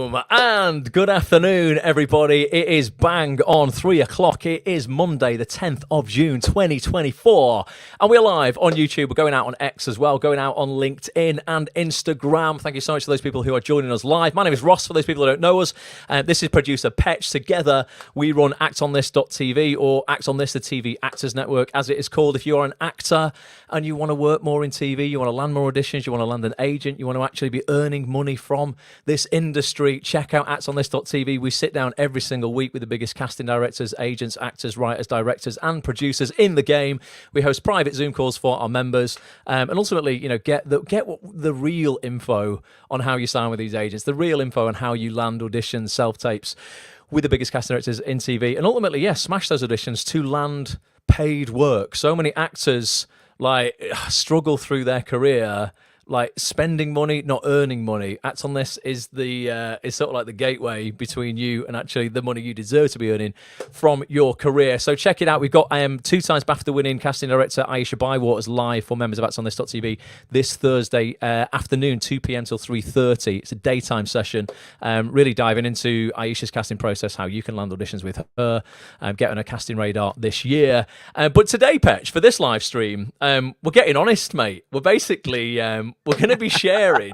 Boom! And good afternoon, everybody. It is bang on 3 o'clock. It is Monday, the 10th of June, 2024. And we're live on YouTube. We're going out on X as well, going out on LinkedIn and Instagram. Thank you so much to those people who are joining us live. My name is Ross, for those people who don't know us. This is producer Petch. Together, we run actonthis.tv, or Act On This, the TV Actors Network, as it is called. If you are an actor and you want to work more in TV, you want to land more auditions, you want to land an agent, you want to actually be earning money from this industry, check out actonthis.tv. We sit down every single week with the biggest casting directors, agents, actors, writers, directors, and producers in the game. We host private Zoom calls for our members, and ultimately, get the real info on how you sign with these agents, the real info on how you land auditions, self-tapes with the biggest casting directors in TV, and ultimately, smash those auditions to land paid work. So many actors struggle through their career spending money, not earning money. Act On This is is sort of like the gateway between you and actually the money you deserve to be earning from your career. So check it out. We've got 2 times BAFTA winning casting director Aisha Bywater's live for members of actonthis.tv this Thursday afternoon, 2 p.m. till 3:30. It's a daytime session, really diving into Aisha's casting process, how you can land auditions with her, get on a casting radar this year. But today, Petch, for this live stream, we're getting honest, mate. We're basically we're going to be sharing.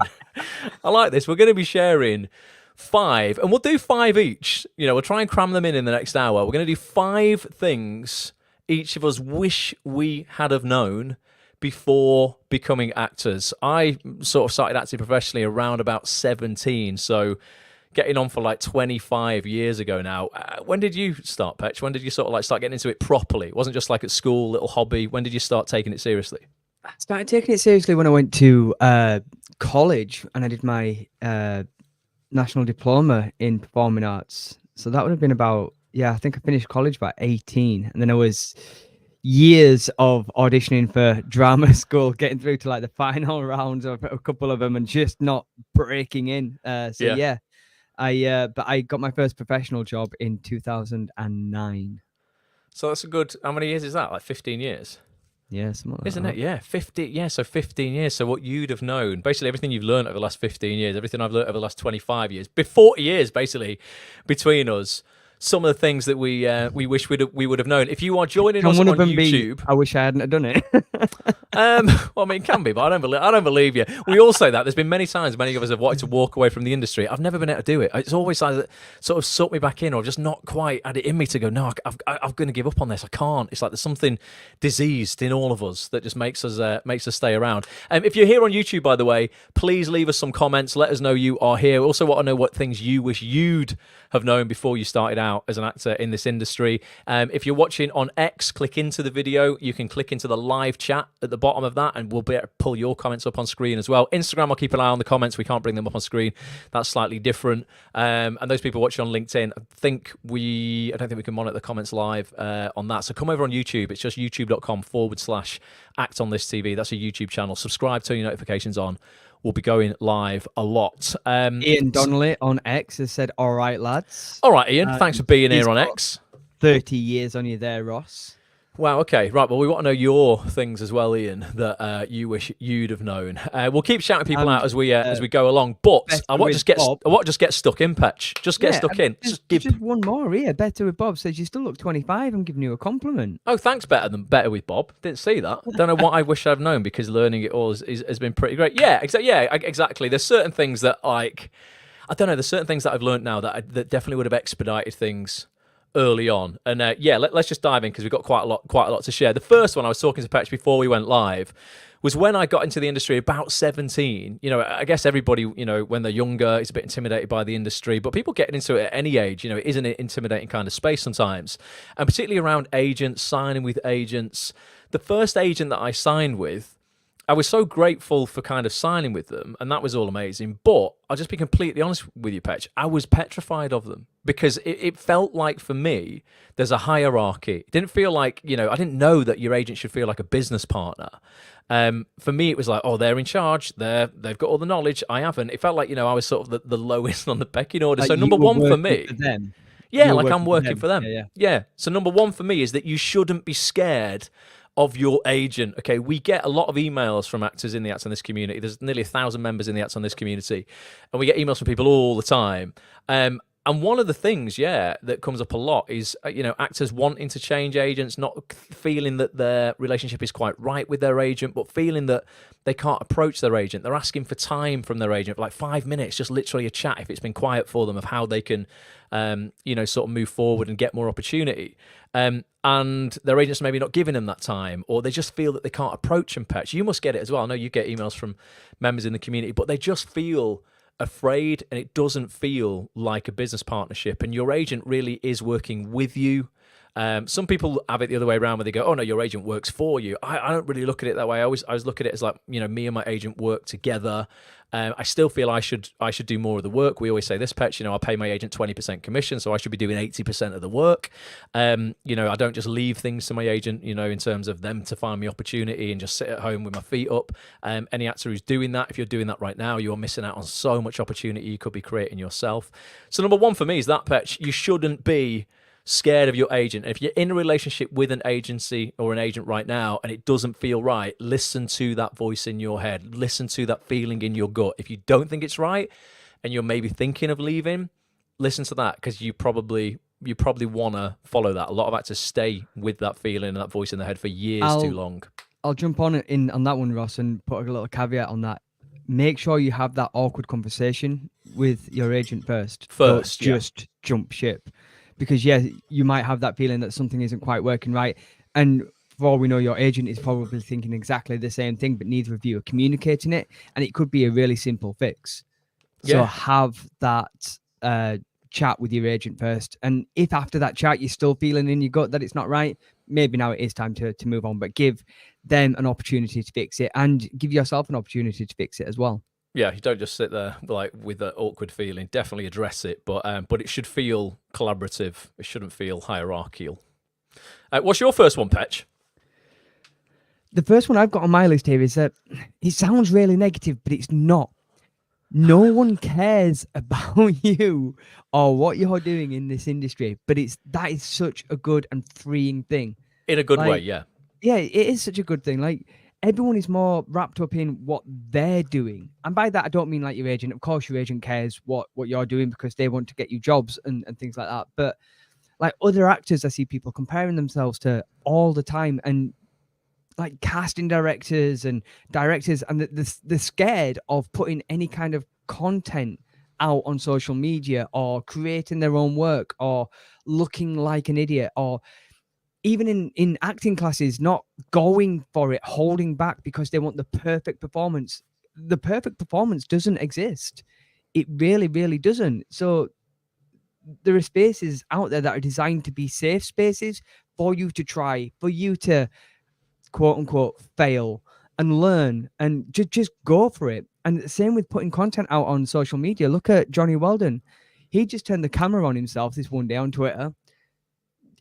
I like this. We're going to be sharing 5, and we'll do 5 each. We'll try and cram them in the next hour. We're going to do 5 things each of us wish we had have known before becoming actors. I sort of started acting professionally around about 17, so getting on for 25 years ago now. When did you start, Petch? When did you sort of start getting into it properly? It wasn't just at school, little hobby. When did you start taking it seriously? I started taking it seriously when I went to college and I did my national diploma in performing arts. So that would have been about, I think I finished college about 18. And then I was years of auditioning for drama school, getting through to the final rounds of a couple of them and just not breaking in. But I got my first professional job in 2009. So that's a good, how many years is that? 15 years? Yeah, something like Isn't that. it? Yeah, 50. Yeah, so 15 years. So what you'd have known, basically everything you've learned over the last 15 years, everything I've learned over the last 25 years, 40 years basically between us. Some of the things that we wish we would have known. If you are joining us on YouTube, I wish I hadn't have done it. Well, I mean, it can be, but I don't believe you. We all say that. There's been many times many of us have wanted to walk away from the industry. I've never been able to do it. It's always sort of sucked me back in, or just not quite had it in me to go, no, I'm going to give up on this. I can't. It's like there's something diseased in all of us that just makes us stay around. If you're here on YouTube, by the way, please leave us some comments. Let us know you are here. We also want to know what things you wish you'd have known before you started out as an actor in this industry. If you're watching on X, click into the video. You can click into the live chat at the bottom of that, and we'll be able to pull your comments up on screen as well. Instagram, I'll keep an eye on the comments. We can't bring them up on screen. That's slightly different. And those people watching on LinkedIn, I don't think we can monitor the comments live on that. So come over on YouTube. It's just youtube.com/Act On This TV. That's a YouTube channel. Subscribe, turn your notifications on. We'll be going live a lot. Ian Donnelly on X has said, all right, lads. All right, Ian. Thanks for being here on X. 30 years on you there, Ross. Wow, okay. Right, well, we want to know your things as well, Ian, that you wish you'd have known. We'll keep shouting people out as we go along, but I want to just get stuck in, Petch. Just get stuck in. Just one more here. Better with Bob says you still look 25. I'm giving you a compliment. Oh, thanks, Better with Bob. Didn't see that. Don't know what I wish I'd known, because learning it all has been pretty great. Yeah, exactly. There's certain things that I don't know. There's certain things that I've learned now that definitely would have expedited things early on. And let's just dive in, because we've got quite a lot to share. The first one, I was talking to Petch before we went live, was when I got into the industry about 17. I guess everybody, when they're younger, is a bit intimidated by the industry, but people getting into it at any age, it isn't an intimidating kind of space sometimes. And particularly around agents, signing with agents. The first agent that I signed with, I was so grateful for kind of signing with them, and that was all amazing. But I'll just be completely honest with you, Petch. I was petrified of them, because it felt like, for me, there's a hierarchy. It didn't feel like, I didn't know that your agent should feel like a business partner. For me, it was like, oh, they're in charge. They've got all the knowledge. I haven't. It felt like, I was sort of the lowest on the pecking order. So number one for me. Them. Yeah, like I'm working for them. Yeah. So number one for me is that you shouldn't be scared of your agent. Okay, we get a lot of emails from actors in the Act On This community. There's nearly 1,000 members in the Act On This community, and we get emails from people all the time. And one of the things, that comes up a lot is, actors wanting to change agents, not feeling that their relationship is quite right with their agent, but feeling that they can't approach their agent. They're asking for time from their agent, for like 5 minutes, just literally a chat, if it's been quiet for them, of how they can, sort of move forward and get more opportunity. And their agent's maybe not giving them that time, or they just feel that they can't approach them, Petch. You must get it as well. I know you get emails from members in the community, but they just feel afraid, and it doesn't feel like a business partnership, and your agent really is working with you. Some people have it the other way around, where they go, oh no, your agent works for you. I don't really look at it that way. I always look at it as like, me and my agent work together. I still feel I should do more of the work. We always say this, Petch, I pay my agent 20% commission, so I should be doing 80% of the work. I don't just leave things to my agent, in terms of them to find me opportunity and just sit at home with my feet up. Any actor who's doing that, if you're doing that right now, you're missing out on so much opportunity you could be creating yourself. So number one for me is that, Petch, you shouldn't be scared of your agent. If you're in a relationship with an agency or an agent right now and it doesn't feel right, listen to that voice in your head. Listen to that feeling in your gut. If you don't think it's right and you're maybe thinking of leaving, listen to that, because you probably want to follow that. A lot of actors stay with that feeling and that voice in their head for years too long. I'll jump on that one, Ross, and put a little caveat on that. Make sure you have that awkward conversation with your agent first. Don't just jump ship. Because, you might have that feeling that something isn't quite working right. And for all we know, your agent is probably thinking exactly the same thing, but neither of you are communicating it. And it could be a really simple fix. So have that chat with your agent first. And if after that chat, you're still feeling in your gut that it's not right, maybe now it is time to move on. But give them an opportunity to fix it, and give yourself an opportunity to fix it as well. Yeah, you don't just sit there like with that awkward feeling. Definitely address it, but it should feel collaborative. It shouldn't feel hierarchical. What's your first one, Petch? The first one I've got on my list here is that it sounds really negative, but it's not. No one cares about you or what you're doing in this industry, but that is such a good and freeing thing. In a good way, yeah. Yeah, it is such a good thing. Like, everyone is more wrapped up in what they're doing. And by that, I don't mean like your agent. Of course, your agent cares what you're doing because they want to get you jobs and things like that. But like other actors, I see people comparing themselves to all the time, and like casting directors, and they're scared of putting any kind of content out on social media, or creating their own work, or looking like an idiot, or even in acting classes, not going for it, holding back because they want the perfect performance. The perfect performance doesn't exist. It really, really doesn't. So there are spaces out there that are designed to be safe spaces for you to try, for you to quote unquote fail and learn, and just go for it. And the same with putting content out on social media. Look at Johnny Weldon. He just turned the camera on himself this one day on Twitter.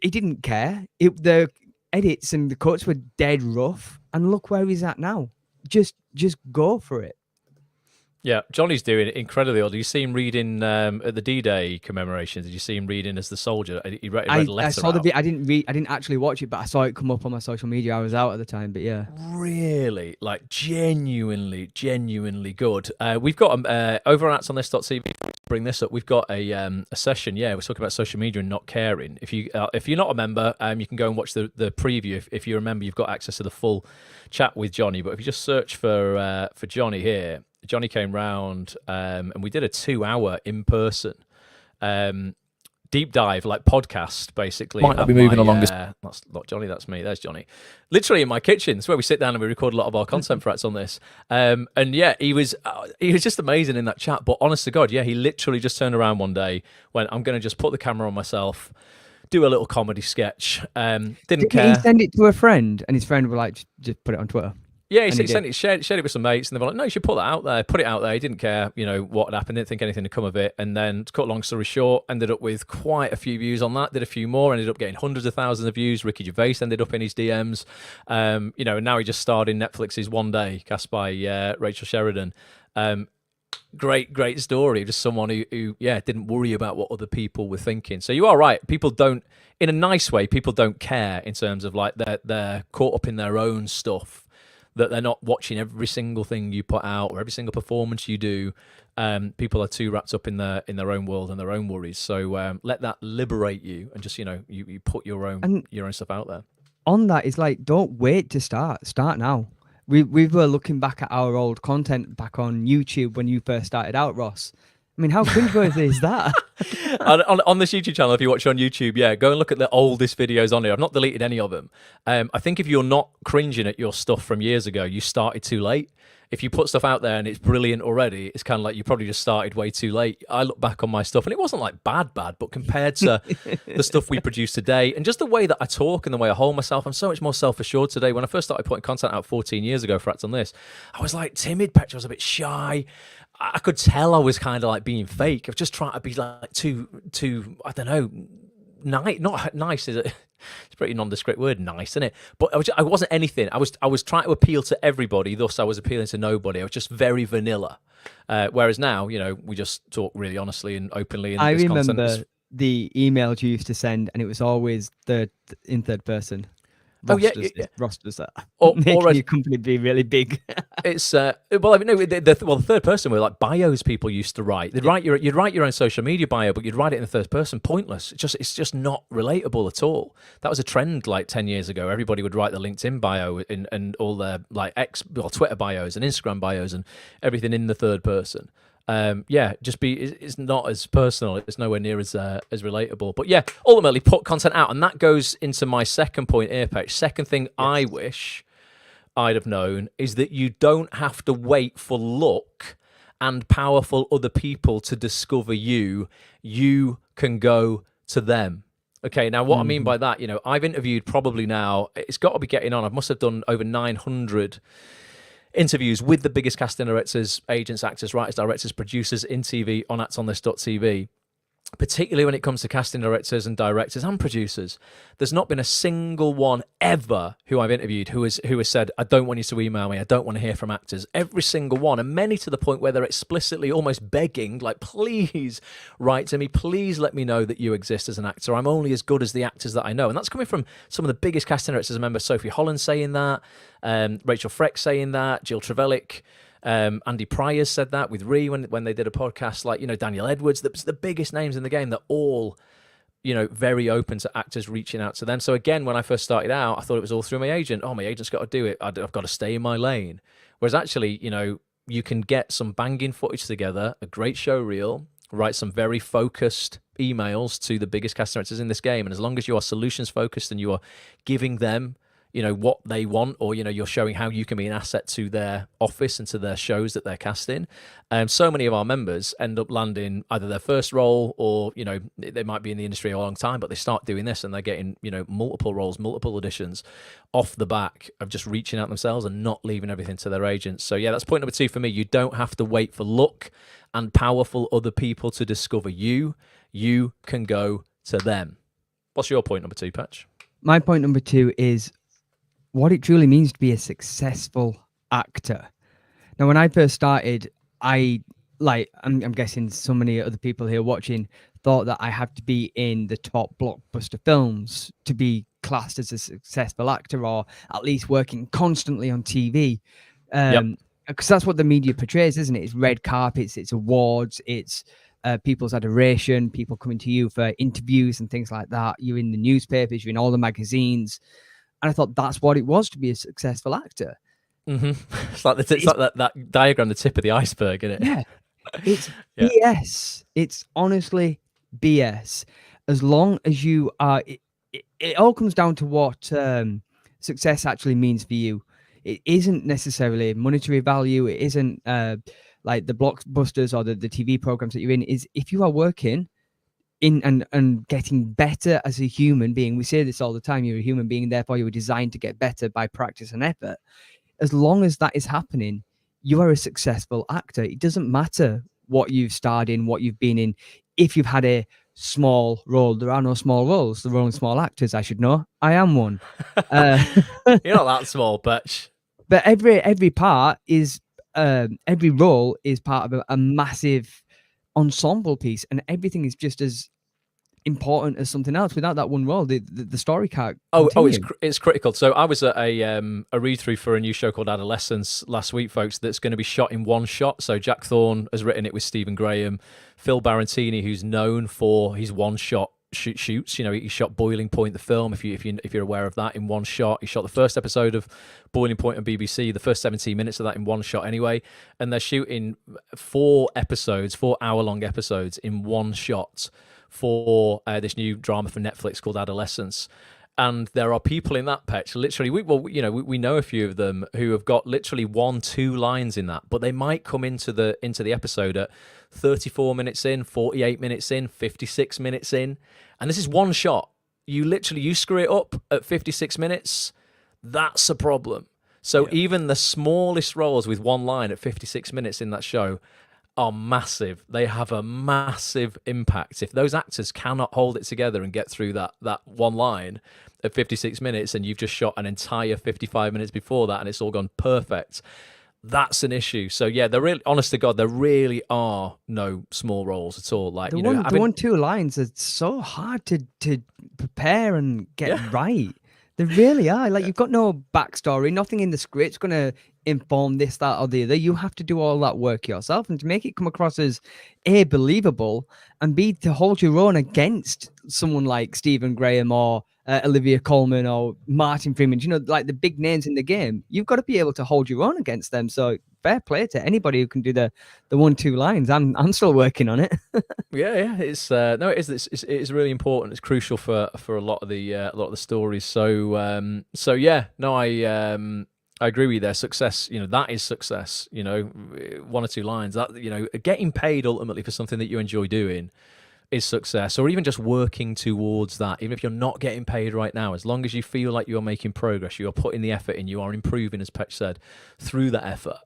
He didn't care. The edits and the cuts were dead rough, and look where he's at now. Just go for it. Yeah, Johnny's doing it incredibly odd. Did you see him reading at the D-Day commemoration? Did you see him reading as the soldier? He read a letter. I saw the bit. I didn't actually watch it, but I saw it come up on my social media. I was out at the time, but yeah. Really, like genuinely good. We've got over on actonthis.tv. Bring this up. We've got a session. Yeah, we're talking about social media and not caring. If you're not a member, you can go and watch the preview. If you're a member, you've got access to the full chat with Johnny. But if you just search for Johnny here. Johnny came round and we did a 2-hour in-person deep dive, like podcast, basically. Might not be moving along. That's not Johnny, that's me. There's Johnny. Literally in my kitchen. It's where we sit down and we record a lot of our content for Acts on This. And yeah, he was just amazing in that chat. But honest to God, yeah, he literally just turned around one day, went, I'm going to just put the camera on myself, do a little comedy sketch. Didn't care. He send it to a friend, and his friend would like, just put it on Twitter. Yeah, he shared it with some mates, and they were like, no, you should put that out there. Put it out there. He didn't care, what happened. Didn't think anything would come of it. And then, to cut a long story short, ended up with quite a few views on that. Did a few more. Ended up getting hundreds of thousands of views. Ricky Gervais ended up in his DMs. And now he just starred in Netflix's One Day, cast by Rachel Sheridan. Great story. Just someone who didn't worry about what other people were thinking. So you are right. People don't, in a nice way, people don't care in terms of like they're caught up in their own stuff, that they're not watching every single thing you put out or every single performance you do. People are too wrapped up in their own world and their own worries. So let that liberate you, and just you put your own stuff out there. On that is like, don't wait to start. Start now. We were looking back at our old content back on YouTube when you first started out, Ross. I mean, how cringeworthy is that? on this YouTube channel, if you watch on YouTube, go and look at the oldest videos on here. I've not deleted any of them. I think if you're not cringing at your stuff from years ago, you started too late. If you put stuff out there and it's brilliant already, it's kind of like you probably just started way too late. I look back on my stuff and it wasn't like bad, but compared to the stuff we produce today and just the way that I talk and the way I hold myself, I'm so much more self-assured today. When I first started putting content out 14 years ago for Act On This, I was like timid, Petch. I was a bit shy. I could tell I was kind of like being fake. I was just trying to be like too I don't know, nice. Not nice, is it? It's a pretty nondescript word, nice, isn't it? But I wasn't anything. I was trying to appeal to everybody, thus I was appealing to nobody. I was just very vanilla. Whereas now, we just talk really honestly and openly. And I remember the emails you used to send, and it was always in third person. Ross does that. Making your company be really big. It's the third person were like bios people used to write. You'd write your own social media bio, but you'd write it in the third person. Pointless. It's just not relatable at all. That was a trend like 10 years ago. Everybody would write the LinkedIn bio and all their like Twitter bios and Instagram bios and everything in the third person. It's not as personal. It's nowhere near as relatable. But ultimately put content out, and that goes into my second point here, Petch. Second thing I wish I'd have known is that you don't have to wait for luck and powerful other people to discover you. You can go to them. Okay, now what I mean by that, I've interviewed probably now, it's got to be getting on. I must have done over 900 interviews with the biggest casting directors, agents, actors, writers, directors, producers in TV on actonthis.tv, particularly when it comes to casting directors and directors and producers. There's not been a single one ever who I've interviewed who has said, I don't want you to email me, I don't want to hear from actors. Every single one, and many to the point where they're explicitly almost begging, like, please write to me, please let me know that you exist as an actor. I'm only as good as the actors that I know. And that's coming from some of the biggest casting directors. I remember Sophie Holland saying that, Rachel Freck saying that, Jill Trevellick, Andy Pryor said that with Ree when they did a podcast, like, Daniel Edwards, the biggest names in the game, that all, very open to actors reaching out to them. So again, when I first started out, I thought it was all through my agent. Oh, my agent's got to do it. I've got to stay in my lane. Whereas actually, you can get some banging footage together, a great show reel, write some very focused emails to the biggest cast directors in this game. And as long as you are solutions focused and you are giving them what they want, or, you're showing how you can be an asset to their office and to their shows that they're casting. So many of our members end up landing either their first role or, they might be in the industry a long time, but they start doing this and they're getting, multiple roles, multiple auditions off the back of just reaching out themselves and not leaving everything to their agents. So that's point number 2 for me. You don't have to wait for luck and powerful other people to discover you. You can go to them. What's your point number 2, Petch? My point number 2 is what it truly means to be a successful actor. Now, when I first started, I'm guessing so many other people here watching thought that I had to be in the top blockbuster films to be classed as a successful actor, or at least working constantly on TV. Because that's what the media portrays, isn't it? It's red carpets, it's awards, it's people's adoration, people coming to you for interviews and things like that. You're in the newspapers, you're in all the magazines. And I thought that's what it was to be a successful actor. Mm-hmm. It's like that diagram, the tip of the iceberg, isn't it? Yeah. It's BS. It's honestly BS. As long as you are, it all comes down to what success actually means for you. It isn't necessarily monetary value. It isn't like the blockbusters or the TV programs that you're in. Is if you are working in and getting better as a human being. We say this all the time. You're a human being, therefore you were designed to get better by practice and effort. As long as that is happening, you are a successful actor. It doesn't matter what you've starred in, what you've been in. If you've had a small role, there are no small roles. There are only small actors. I should know. I am one. You're not that small, Petch. But every part is every role is part of a massive ensemble piece, and everything is just as important as something else. Without that one role, the story can't continue. It's critical. So I was at a read through for a new show called Adolescence last week, folks. That's going to be shot in one shot. So Jack Thorne has written it with Stephen Graham, Phil Barantini, who's known for his one shot shoots. You know, he shot Boiling Point, the film. If you're aware of that, in one shot. He shot the first episode of Boiling Point on BBC, the first 17 minutes of that in one shot anyway. And they're shooting 4 hour-long episodes in one shot for this new drama for Netflix called Adolescence. And there are people in that, Petch, literally, we know a few of them who have got literally 1-2 lines in that, but they might come into the episode at 34 minutes in, 48 minutes in, 56 minutes in, and this is one shot. You screw it up at 56 minutes, that's a problem. So even the smallest roles with one line at 56 minutes in that show are massive. They have a massive impact. If those actors cannot hold it together and get through that one line at 56 minutes, and you've just shot an entire 55 minutes before that and it's all gone perfect, that's an issue. So yeah, there really, honest to God, there really are no small roles at all. Like, the 1-2 lines are so hard to prepare and get right. They really are. Like, you've got no backstory, nothing in the script's going to inform this, that, or the other. You have to do all that work yourself, and to make it come across as A, believable, and B, to hold your own against someone like Stephen Graham or Olivia Colman or Martin Freeman, you know, like the big names in the game, you've got to be able to hold your own against them. So fair play to anybody who can do the 1-2 lines. I'm still working on it. It's it is really important. It's crucial for a lot of the stories. So I agree with you there. Success, you know, that is success. You know, 1 or 2 lines. That, you know, getting paid ultimately for something that you enjoy doing is success, or even just working towards that. Even if you're not getting paid right now, as long as you feel like you are making progress, you are putting the effort in, you are improving, as Petch said, through that effort,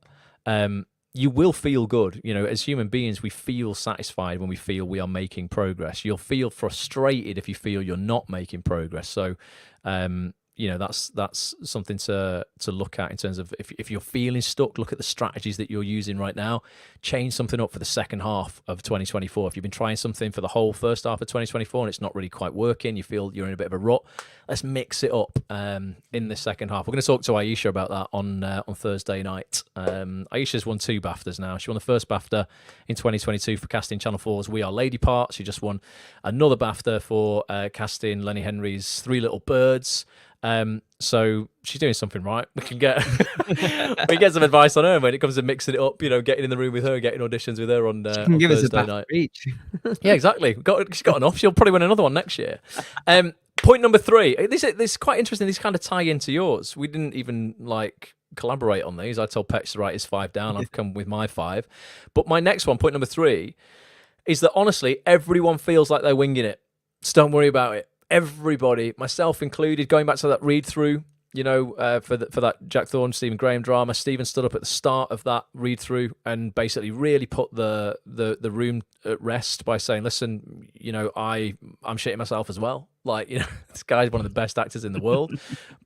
you will feel good. You know, as human beings, we feel satisfied when we feel we are making progress. You'll feel frustrated if you feel you're not making progress. So, you know, that's something to look at in terms of if you're feeling stuck, look at the strategies that you're using right now. Change something up for the second half of 2024. If you've been trying something for the whole first half of 2024 and it's not really quite working, you feel you're in a bit of a rut, let's mix it up in the second half. We're going to talk to Aisha about that on Thursday night. Aisha's won 2 BAFTAs now. She won the first BAFTA in 2022 for casting Channel 4's We Are Lady part. She just won another BAFTA for casting Lenny Henry's 3 Little Birds. So she's doing something right. We can get some advice on her when it comes to mixing it up, you know, getting in the room with her, getting auditions with her on give Thursday us a night. each. Yeah, exactly. She's got enough. She'll probably win another one next year. Point number 3. This is quite interesting. These kind of tie into yours. We didn't even collaborate on these. I told Petch to write his 5 down. I've come with my 5. But my next one, point number 3, is that honestly, everyone feels like they're winging it. So don't worry about it. Everybody, myself included, going back to that read through, you know, for that Jack Thorne, Stephen Graham drama, Stephen stood up at the start of that read through and basically really put the room at rest by saying, listen, you know, I'm shitting myself as well. Like, you know, this guy's one of the best actors in the world,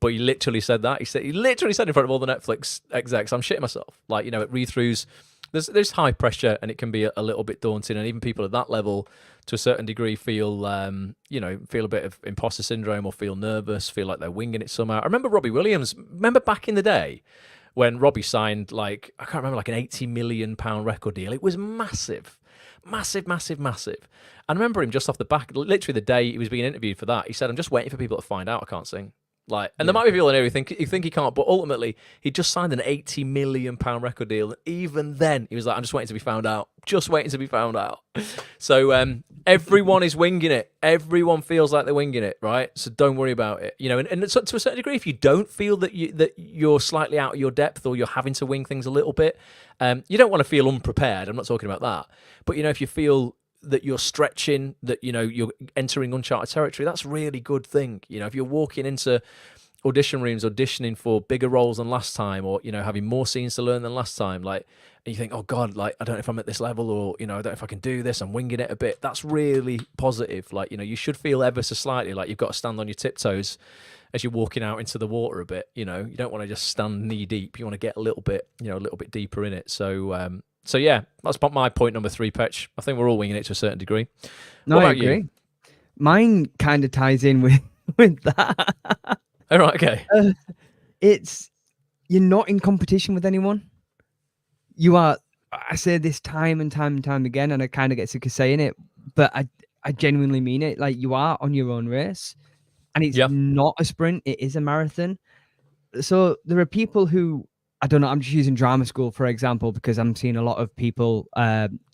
but he literally said that. He literally said in front of all the Netflix execs, I'm shitting myself. Like, you know, at read throughs, there's high pressure and it can be a little bit daunting, and even people at that level to a certain degree feel a bit of imposter syndrome or feel nervous, feel like they're winging it somehow. I remember Robbie Williams. Remember back in the day when Robbie signed an £80 million record deal? It was massive. And I remember him just off the back, literally the day he was being interviewed for that, he said, I'm just waiting for people to find out I can't sing. There might be people in here who think he can't, but ultimately he just signed an £80 million record deal. Even then, he was like, "I'm just waiting to be found out. Just waiting to be found out." So everyone is winging it. Everyone feels like they're winging it, right? So don't worry about it. You know, and so to a certain degree, if you don't feel that you're slightly out of your depth or you're having to wing things a little bit, you don't want to feel unprepared. I'm not talking about that, but you know, if you feel that you're stretching, that, you know, you're entering uncharted territory, that's a really good thing. You know, if you're walking into audition rooms auditioning for bigger roles than last time, or having more scenes to learn than last time, like, and you think, oh god, like, I don't know if I'm at this level, or I don't know if I can do this, I'm winging it a bit. That's really positive. Like, you should feel ever so slightly like you've got to stand on your tiptoes as you're walking out into the water a bit. You don't want to just stand knee deep. You want to get a little bit deeper in it. So yeah, that's my point number 3, Petch. I think we're all winging it to a certain degree. No, what I about agree. you? Mine kind of ties in with that. All right, okay. You're not in competition with anyone. You are. I say this time and time and time again, and I kind of get sick of saying it, but I genuinely mean it. Like, you are on your own race, and it's not a sprint. It is a marathon. So there are people who, I don't know, I'm just using drama school, for example, because I'm seeing a lot of people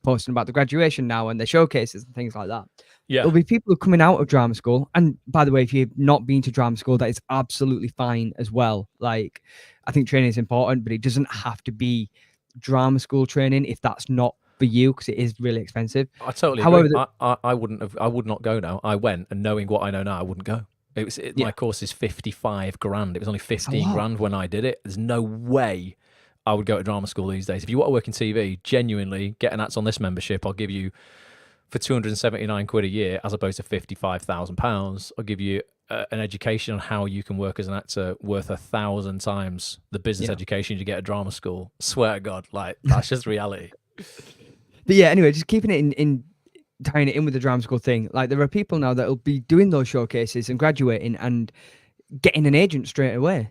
posting about the graduation now and their showcases and things like that. Yeah. There'll be people who are coming out of drama school. And by the way, if you've not been to drama school, that is absolutely fine as well. Like, I think training is important, but it doesn't have to be drama school training if that's not for you, because it is really expensive. I totally However, agree. I would not go now. I went, and knowing what I know now, I wouldn't go. My course is 55 grand. It was only 15 grand when I did it. There's no way I would go to drama school these days. If you want to work in TV, genuinely get an Act On This membership. I'll give you, for 279 quid a year, as opposed to £55,000, I'll give you an education on how you can work as an actor worth 1,000 times the business education you get at drama school. Swear to God, like, that's just reality. But yeah, anyway, just keeping it in tying it in with the drama school thing. Like, there are people now that will be doing those showcases and graduating and getting an agent straight away.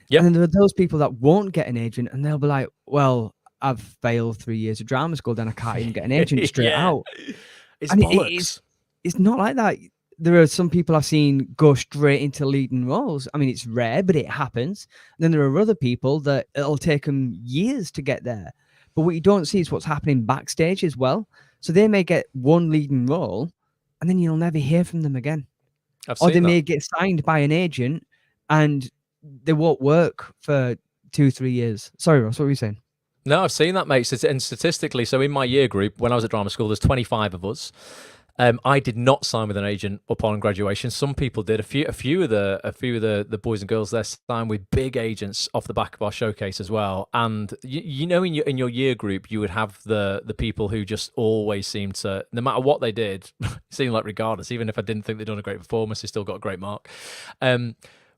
Yeah. And then there are those people that won't get an agent, and they'll be like, well, I've failed 3 years of drama school, then I can't even get an agent straight out. It's bollocks. It's not like that. There are some people I've seen go straight into leading roles. I mean, it's rare, but it happens. And then there are other people that it'll take them years to get there. But what you don't see is what's happening backstage as well. So they may get one leading role, and then you'll never hear from them again. Or they may get signed by an agent, and they won't work for 2-3 years. Sorry, Ross, what were you saying? No, I've seen that, mate. And statistically, so in my year group, when I was at drama school, there's 25 of us. I did not sign with an agent upon graduation. Some people did. A few of the boys and girls there signed with big agents off the back of our showcase as well. And in your year group, you would have the people who just always seemed to, no matter what they did, seemed like, regardless, even if I didn't think they'd done a great performance, they still got a great mark.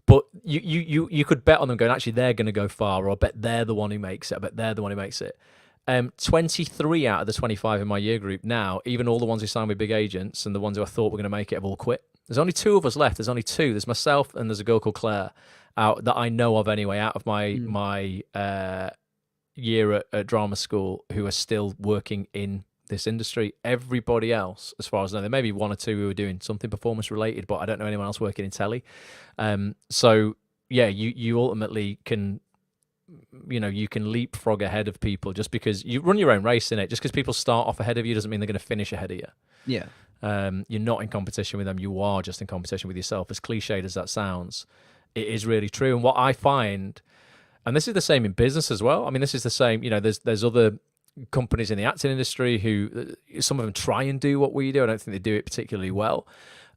But you could bet on them going, actually, they're going to go far, or I bet they're the one who makes it. I bet they're the one who makes it. 23 out of the 25 in my year group now, even all the ones who signed with big agents and the ones who I thought were going to make it, have all quit. There's only 2 of us left. There's only 2. There's myself and there's a girl called Claire, out that I know of anyway, out of my year at drama school, who are still working in this industry. Everybody else, as far as I know, there may be 1 or 2 who are doing something performance related, but I don't know anyone else working in telly. So yeah, you ultimately can, you can leapfrog ahead of people just because you run your own race in it. Just because people start off ahead of you doesn't mean they're going to finish ahead of you. Yeah. You're not in competition with them. You are just in competition with yourself. As cliched as that sounds, it is really true. And what I find, and this is the same in business as well. I mean, this is the same, there's other companies in the acting industry who, some of them try and do what we do. I don't think they do it particularly well.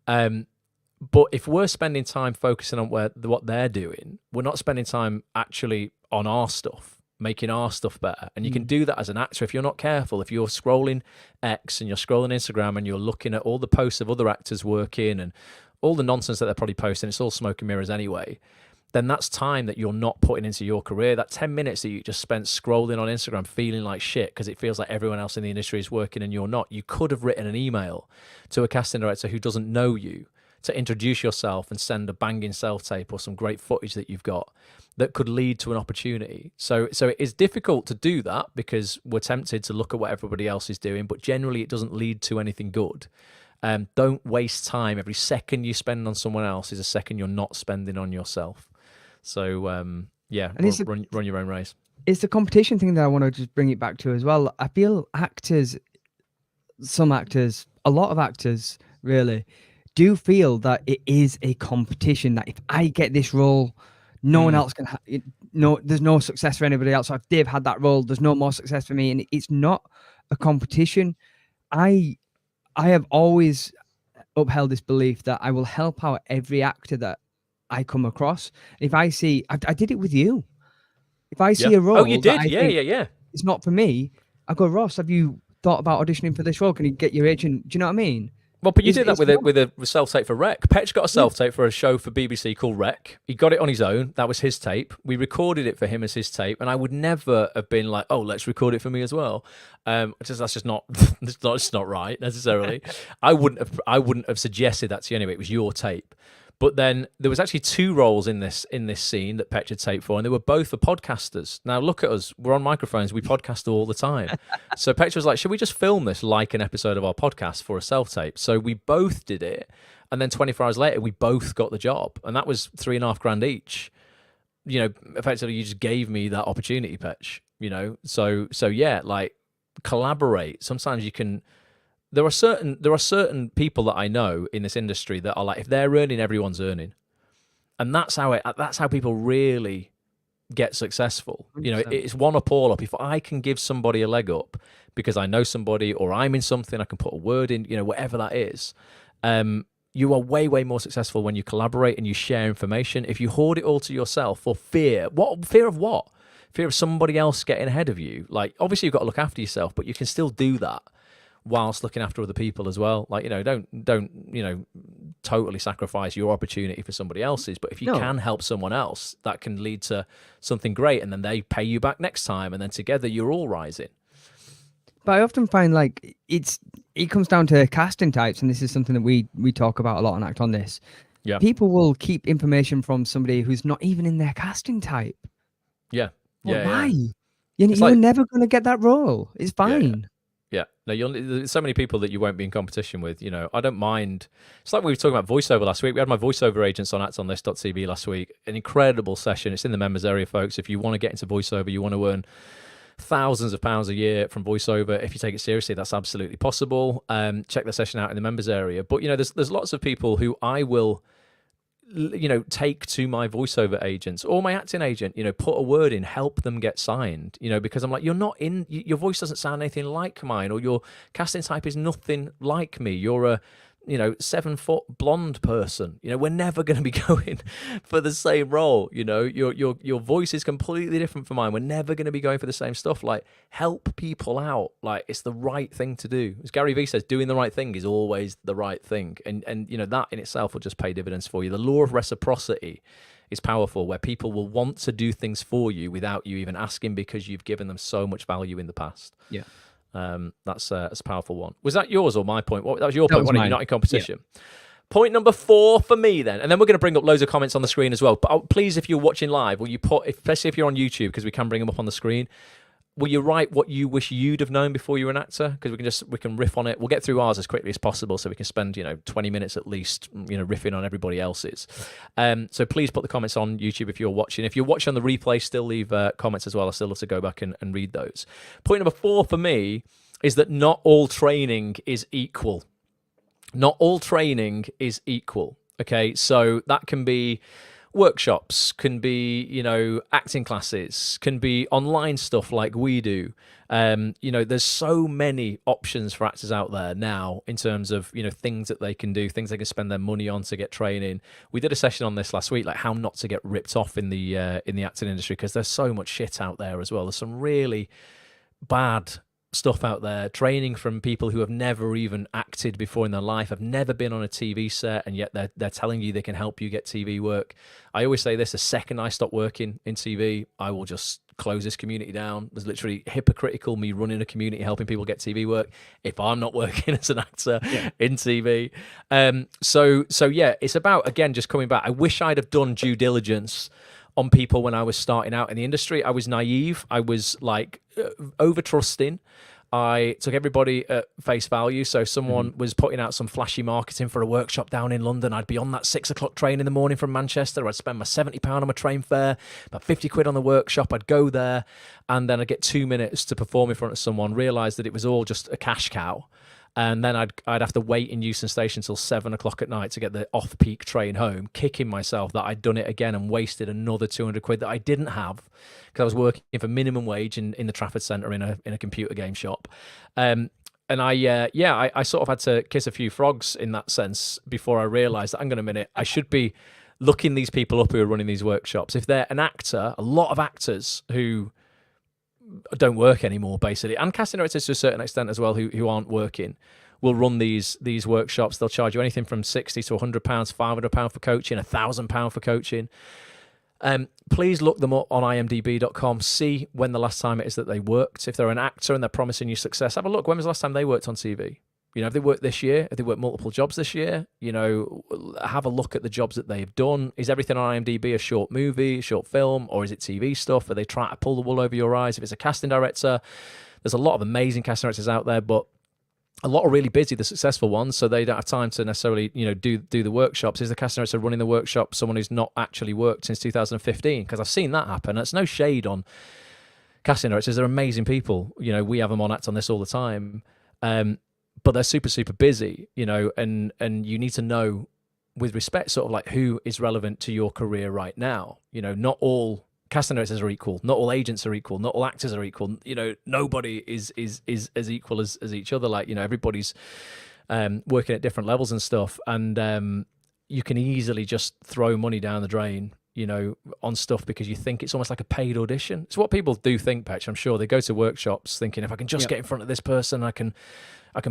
But if we're spending time focusing on what they're doing, we're not spending time actually on our stuff, making our stuff better. And you can do that as an actor if you're not careful. If you're scrolling X and you're scrolling Instagram and you're looking at all the posts of other actors working and all the nonsense that they're probably posting, it's all smoke and mirrors anyway, then that's time that you're not putting into your career. That 10 minutes that you just spent scrolling on Instagram feeling like shit because it feels like everyone else in the industry is working and you're not. You could have written an email to a casting director who doesn't know you to introduce yourself and send a banging self-tape or some great footage that you've got that could lead to an opportunity. So it is difficult to do that because we're tempted to look at what everybody else is doing, but generally it doesn't lead to anything good. Don't waste time. Every second you spend on someone else is a second you're not spending on yourself. So run your own race. It's the competition thing that I want to just bring it back to as well. I feel some actors, a lot of actors really, do feel that it is a competition, that if I get this role, no one else can there's no success for anybody else. So if they've had that role, there's no more success for me. And it's not a competition. I have always upheld this belief that I will help out every actor that I come across. If I see, I did it with you. If I see Yeah. a role Oh, you that did? I Yeah, think yeah, yeah. it's not for me, I go, Ross, have you thought about auditioning for this role? Can you get your agent? Do you know what I mean? Well, but you did that It's with not, a self tape for Rec. Petch got a yeah. self tape for a show for BBC called Rec. He got it on his own. That was his tape. We recorded it for him as his tape, and I would never have been like, "Oh, let's record it for me as well." That's just not it's not right necessarily. I wouldn't have suggested that to you anyway. It was your tape. But then there was actually 2 roles in this scene that Petch had taped for, and they were both for podcasters. Now look at us; we're on microphones, we podcast all the time. So Petch was like, "Should we just film this like an episode of our podcast for a self tape?" So we both did it, and then 24 hours later, we both got the job, and that was $3,500 each. You know, effectively, you just gave me that opportunity, Petch. You know, so yeah, like collaborate. Sometimes you can. There are certain people that I know in this industry that are like, if they're earning, everyone's earning, and that's how people really get successful. You know, 100%. it's one up, all up. If I can give somebody a leg up because I know somebody or I'm in something, I can put a word in. You know, whatever that is, you are way more successful when you collaborate and you share information. If you hoard it all to yourself for fear, fear of what? Fear of somebody else getting ahead of you. Like, obviously, you've got to look after yourself, but you can still do that whilst looking after other people as well. Like, you know, don't you know, totally sacrifice your opportunity for somebody else's, but if you can help someone else, that can lead to something great, and then they pay you back next time, and then together you're all rising. But I often find like it comes down to casting types, and this is something that we talk about a lot on Act On This. Yeah. People will keep information from somebody who's not even in their casting type. Yeah. Well, Yeah. why? Yeah. You're never going to get that role. It's fine. Yeah, no, there's so many people that you won't be in competition with. You know, I don't mind. It's like we were talking about voiceover last week. We had my voiceover agents on actonthis.tv last week. An incredible session. It's in the members area, folks. If you want to get into voiceover, you want to earn thousands of pounds a year from voiceover. If you take it seriously, that's absolutely possible. Check the session out in the members area. But you know, there's lots of people who I will, you know, take to my voiceover agents or my acting agent, you know, put a word in, help them get signed, you know, because I'm like, you're not in, your voice doesn't sound anything like mine, or your casting type is nothing like me. You're a, you know, 7-foot blonde person. You know, we're never going to be going for the same role. You know, your voice is completely different from mine. We're never going to be going for the same stuff. Like, help people out. Like, it's the right thing to do. As Gary Vee says, doing the right thing is always the right thing. And you know, that in itself will just pay dividends for you. The law of reciprocity is powerful, where people will want to do things for you without you even asking, because you've given them so much value in the past. Yeah. That's a powerful one. Was that yours or my point? That was your point, wasn't it? You're not in competition. Yeah. Point number 4 for me then, and then we're going to bring up loads of comments on the screen as well. But please, if you're watching live, will you put, especially if you're on YouTube, because we can bring them up on the screen, will you write what you wish you'd have known before you were an actor? Because we can riff on it. We'll get through ours as quickly as possible, so we can spend 20 minutes at least riffing on everybody else's. So please put the comments on YouTube if you're watching. If you're watching on the replay, still leave comments as well. I still love to go back and read those. Point number 4 for me is that not all training is equal. Not all training is equal. Okay, so that can be workshops, can be, acting classes, can be online stuff like we do. There's so many options for actors out there now in terms of, things that they can do, things they can spend their money on to get training. We did a session on this last week, like how not to get ripped off in the acting industry, because there's so much shit out there as well. There's some really bad stuff out there, training from people who have never even acted before in their life, have never been on a TV set, and yet they're telling you they can help you get TV work. I always say this: the second I stop working in TV, I will just close this community down. It's literally hypocritical, me running a community helping people get TV work, if I'm not working as an actor in TV. So yeah, it's about, again, just coming back. I wish I'd have done due diligence on people when I was starting out in the industry. I was naive. I was like over trusting. I took everybody at face value. So if someone was putting out some flashy marketing for a workshop down in London, I'd be on that 6 o'clock train in the morning from Manchester. I'd spend my £70 on my train fare, about 50 quid on the workshop. I'd go there, and then I'd get 2 minutes to perform in front of someone, realise that it was all just a cash cow. And then I'd have to wait in Euston Station till 7 o'clock at night to get the off-peak train home, kicking myself that I'd done it again and wasted another 200 quid that I didn't have because I was working for minimum wage in the Trafford Centre in a computer game shop. And I sort of had to kiss a few frogs in that sense before I realised that, hang on a minute, I should be looking these people up who are running these workshops. If they're an actor, a lot of actors who don't work anymore, basically, and casting directors to a certain extent as well, who aren't working, will run these workshops. They'll charge you anything from £60 to £100, £500 for coaching, £1,000 for coaching. Please look them up on imdb.com. See when the last time it is that they worked. If they're an actor and they're promising you success, have a look. When was the last time they worked on TV? You know, if they worked this year, if they worked multiple jobs this year, you know, have a look at the jobs that they've done. Is everything on IMDb a short movie, a short film, or is it TV stuff? Are they trying to pull the wool over your eyes? If it's a casting director, there's a lot of amazing casting directors out there, but a lot are really busy, the successful ones, so they don't have time to necessarily, you know, do the workshops. Is the casting director running the workshop someone who's not actually worked since 2015? Because I've seen that happen. It's no shade on casting directors. They're amazing people. You know, we have them on Act On This all the time. But they're super, super busy, you know, and you need to know, with respect, sort of like who is relevant to your career right now. You know, not all casting directors are equal, not all agents are equal, not all actors are equal. You know, nobody is as equal as each other. Like, you know, everybody's working at different levels and stuff, and you can easily just throw money down the drain, you know, on stuff because you think it's almost like a paid audition. It's what people do think, Petch. I'm sure they go to workshops thinking, if I can just get in front of this person, I can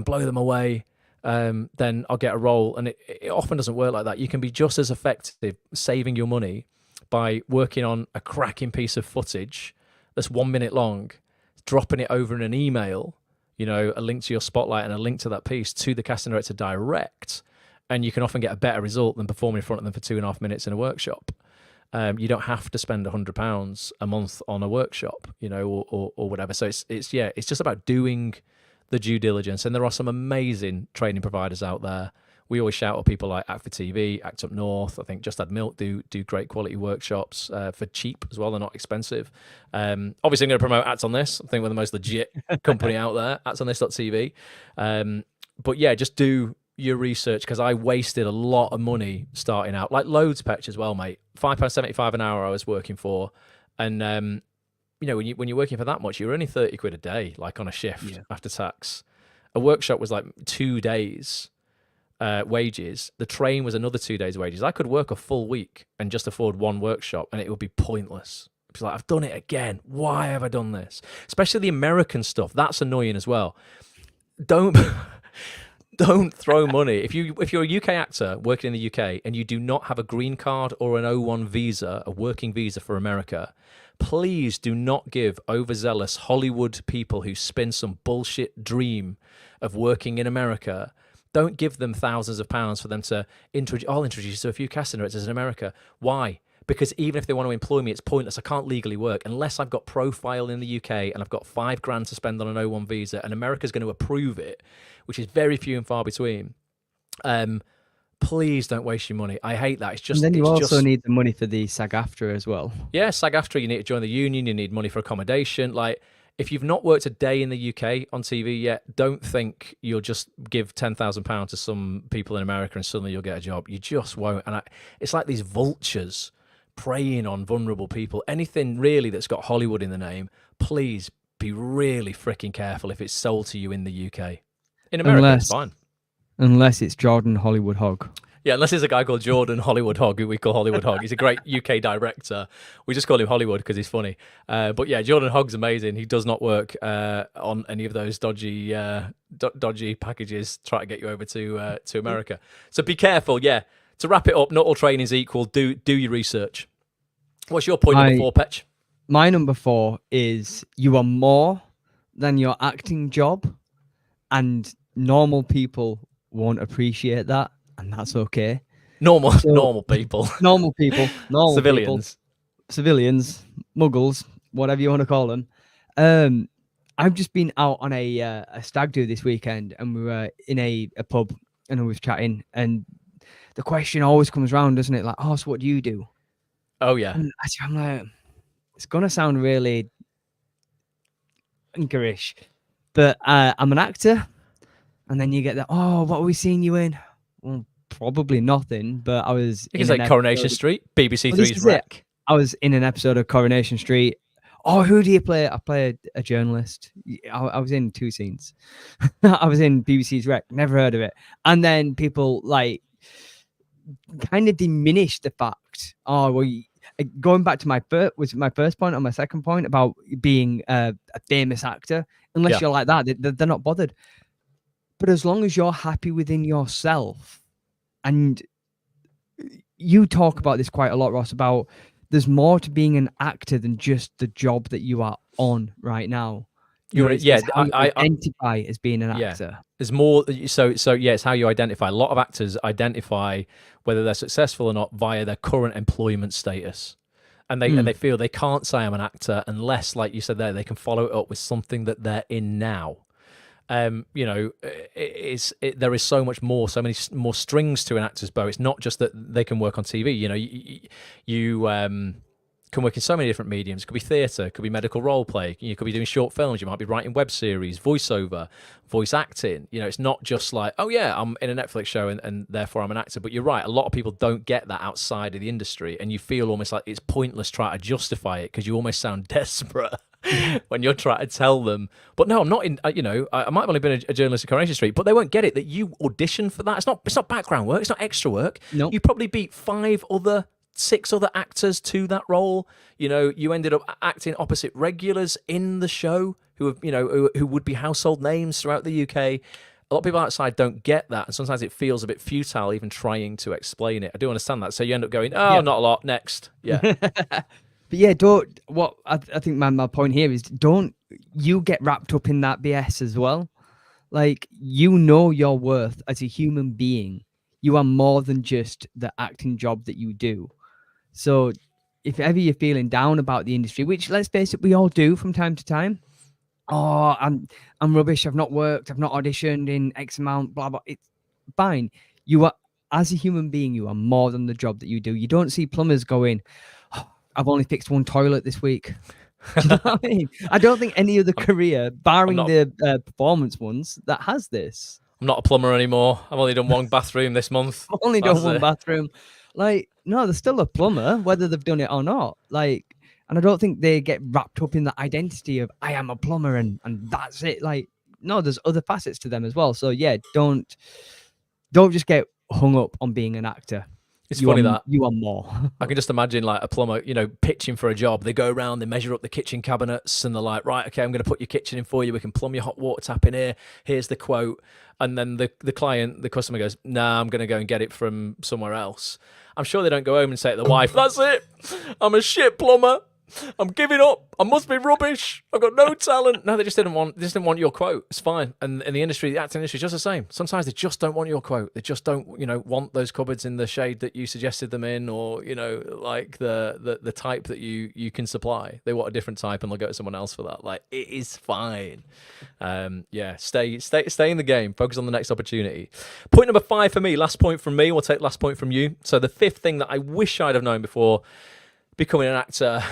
blow them away, then I'll get a role. And it often doesn't work like that. You can be just as effective saving your money by working on a cracking piece of footage that's 1 minute long, dropping it over in an email, you know, a link to your spotlight and a link to that piece to the casting director direct. And you can often get a better result than performing in front of them for 2.5 minutes in a workshop. You don't have to spend £100 a month on a workshop, you know, or whatever. So it's just about doing the due diligence. And there are some amazing training providers out there. We always shout at people like Act for TV, Act Up North. I think Just Add Milk do great quality workshops for cheap as well. They're not expensive. Obviously, I'm going to promote Act On This. I think we're the most legit company out there, actonthis.tv. But yeah, just do your research, because I wasted a lot of money starting out, like loads, Petch, as well, mate. £5.75 an hour I was working for. And, you know, when you're working for that much, you're only 30 quid a day, like on a shift after tax. A workshop was like 2 days wages. The train was another 2 days wages. I could work a full week and just afford one workshop, and it would be pointless. It's like, I've done it again. Why have I done this? Especially the American stuff. That's annoying as well. Don't throw money. If you're a UK actor working in the UK and you do not have a green card or an O1 visa, a working visa for America, please do not give overzealous Hollywood people who spin some bullshit dream of working in America. Don't give them thousands of pounds for them to introduce. I'll introduce you to a few casting directors in America. Why? Because even if they want to employ me, it's pointless. I can't legally work unless I've got profile in the UK and I've got £5,000 to spend on an O1 visa, and America's going to approve it, which is very few and far between. Please don't waste your money. I hate that. It's just. And then you also need the money for the SAG-AFTRA as well. Yeah, SAG-AFTRA. You need to join the union. You need money for accommodation. Like, if you've not worked a day in the UK on TV yet, don't think you'll just give £10,000 to some people in America and suddenly you'll get a job. You just won't. And it's like these vultures preying on vulnerable people. Anything really that's got Hollywood in the name, please be really freaking careful if it's sold to you in the UK. In America, it's fine. Unless it's Jordan Hollywood Hogg. Yeah, unless there's a guy called Jordan Hollywood Hogg, who we call Hollywood Hogg. He's a great UK director. We just call him Hollywood because he's funny. But yeah, Jordan Hogg's amazing. He does not work on any of those dodgy packages trying to get you over to America. So be careful. Yeah. To wrap it up, not all training's equal. Do your research. What's your point number 4, Petch? My number 4 is you are more than your acting job, and normal people won't appreciate that, and that's okay. Normal people. Normal people. Civilians. Civilians, muggles, whatever you want to call them. I've just been out on a stag do this weekend, and we were in a pub, and I was chatting, and the question always comes around, doesn't it? Like, oh, so what do you do? Oh, yeah. And I'm like, it's going to sound really garish, but I'm an actor. And then you get that, oh, what are we seeing you in? Well, probably nothing, but I was... It's like Coronation Street, BBC Three's Rec. I was in an episode of Coronation Street. Oh, who do you play? I played a journalist. I was in 2 scenes. I was in BBC's Rec. Never heard of it. And then people like kind of diminish the fact. Oh, well, going back to my first point or my second point about being a famous actor. Unless you're like that, they're not bothered. But as long as you're happy within yourself, and you talk about this quite a lot, Ross, about there's more to being an actor than just the job that you are on right now. I identify as being an actor. There's more. So yeah, it's how you identify. A lot of actors identify whether they're successful or not via their current employment status, and they feel they can't say I'm an actor unless, like you said there, they can follow it up with something that they're in now. There is so much more, so many more strings to an actor's bow. It's not just that they can work on TV. You can work in so many different mediums. It could be theatre, could be medical role play. You could be doing short films. You might be writing web series, voiceover, voice acting. It's not just like, oh yeah, I'm in a Netflix show and therefore I'm an actor. But you're right, a lot of people don't get that outside of the industry, and you feel almost like it's pointless trying to justify it because you almost sound desperate when you're trying to tell them. But no, I'm not in. I might have only been a journalist at Coronation Street, but they won't get it that you auditioned for that. It's not background work. It's not extra work. No, you probably beat 6 other actors to that role. You ended up acting opposite regulars in the show who would be household names throughout the UK. A lot of people outside don't get that, and sometimes it feels a bit futile even trying to explain it. I do understand that. So you end up going, not a lot, next. Yeah. But yeah, I think my point here is, don't you get wrapped up in that BS as well. Like, your worth as a human being. You are more than just the acting job that you do. So if ever you're feeling down about the industry, which, let's face it, we all do from time to time. Oh, I'm rubbish. I've not worked. I've not auditioned in X amount, blah, blah. It's fine. You are, as a human being, you are more than the job that you do. You don't see plumbers going, oh, I've only fixed one toilet this week. Do you know what I mean? I don't think any other career, barring the performance ones, that has this. I'm not a plumber anymore. I've only done one bathroom this month. I've only done one bathroom. Like, no, they're still a plumber, whether they've done it or not. Like, and I don't think they get wrapped up in the identity of, I am a plumber and that's it. Like, no, there's other facets to them as well. So yeah, don't just get hung up on being an actor. It's funny that you are more. I can just imagine like a plumber, pitching for a job. They go around, they measure up the kitchen cabinets, and they're like, right, okay, I'm going to put your kitchen in for you. We can plumb your hot water tap in here. Here's the quote. And then the client, the customer goes, nah, I'm going to go and get it from somewhere else. I'm sure they don't go home and say to the wife, that's it. I'm a shit plumber. I'm giving up. I must be rubbish. I've got no talent. No, they just didn't want your quote. It's fine. And in the industry, the acting industry is just the same. Sometimes they just don't want your quote. They just don't, want those cupboards in the shade that you suggested them in, or, like the type that you can supply. They want a different type, and they'll go to someone else for that. Like, it is fine. Stay in the game. Focus on the next opportunity. Point number 5 for me. Last point from me. We'll take last point from you. So the 5th thing that I wish I'd have known before becoming an actor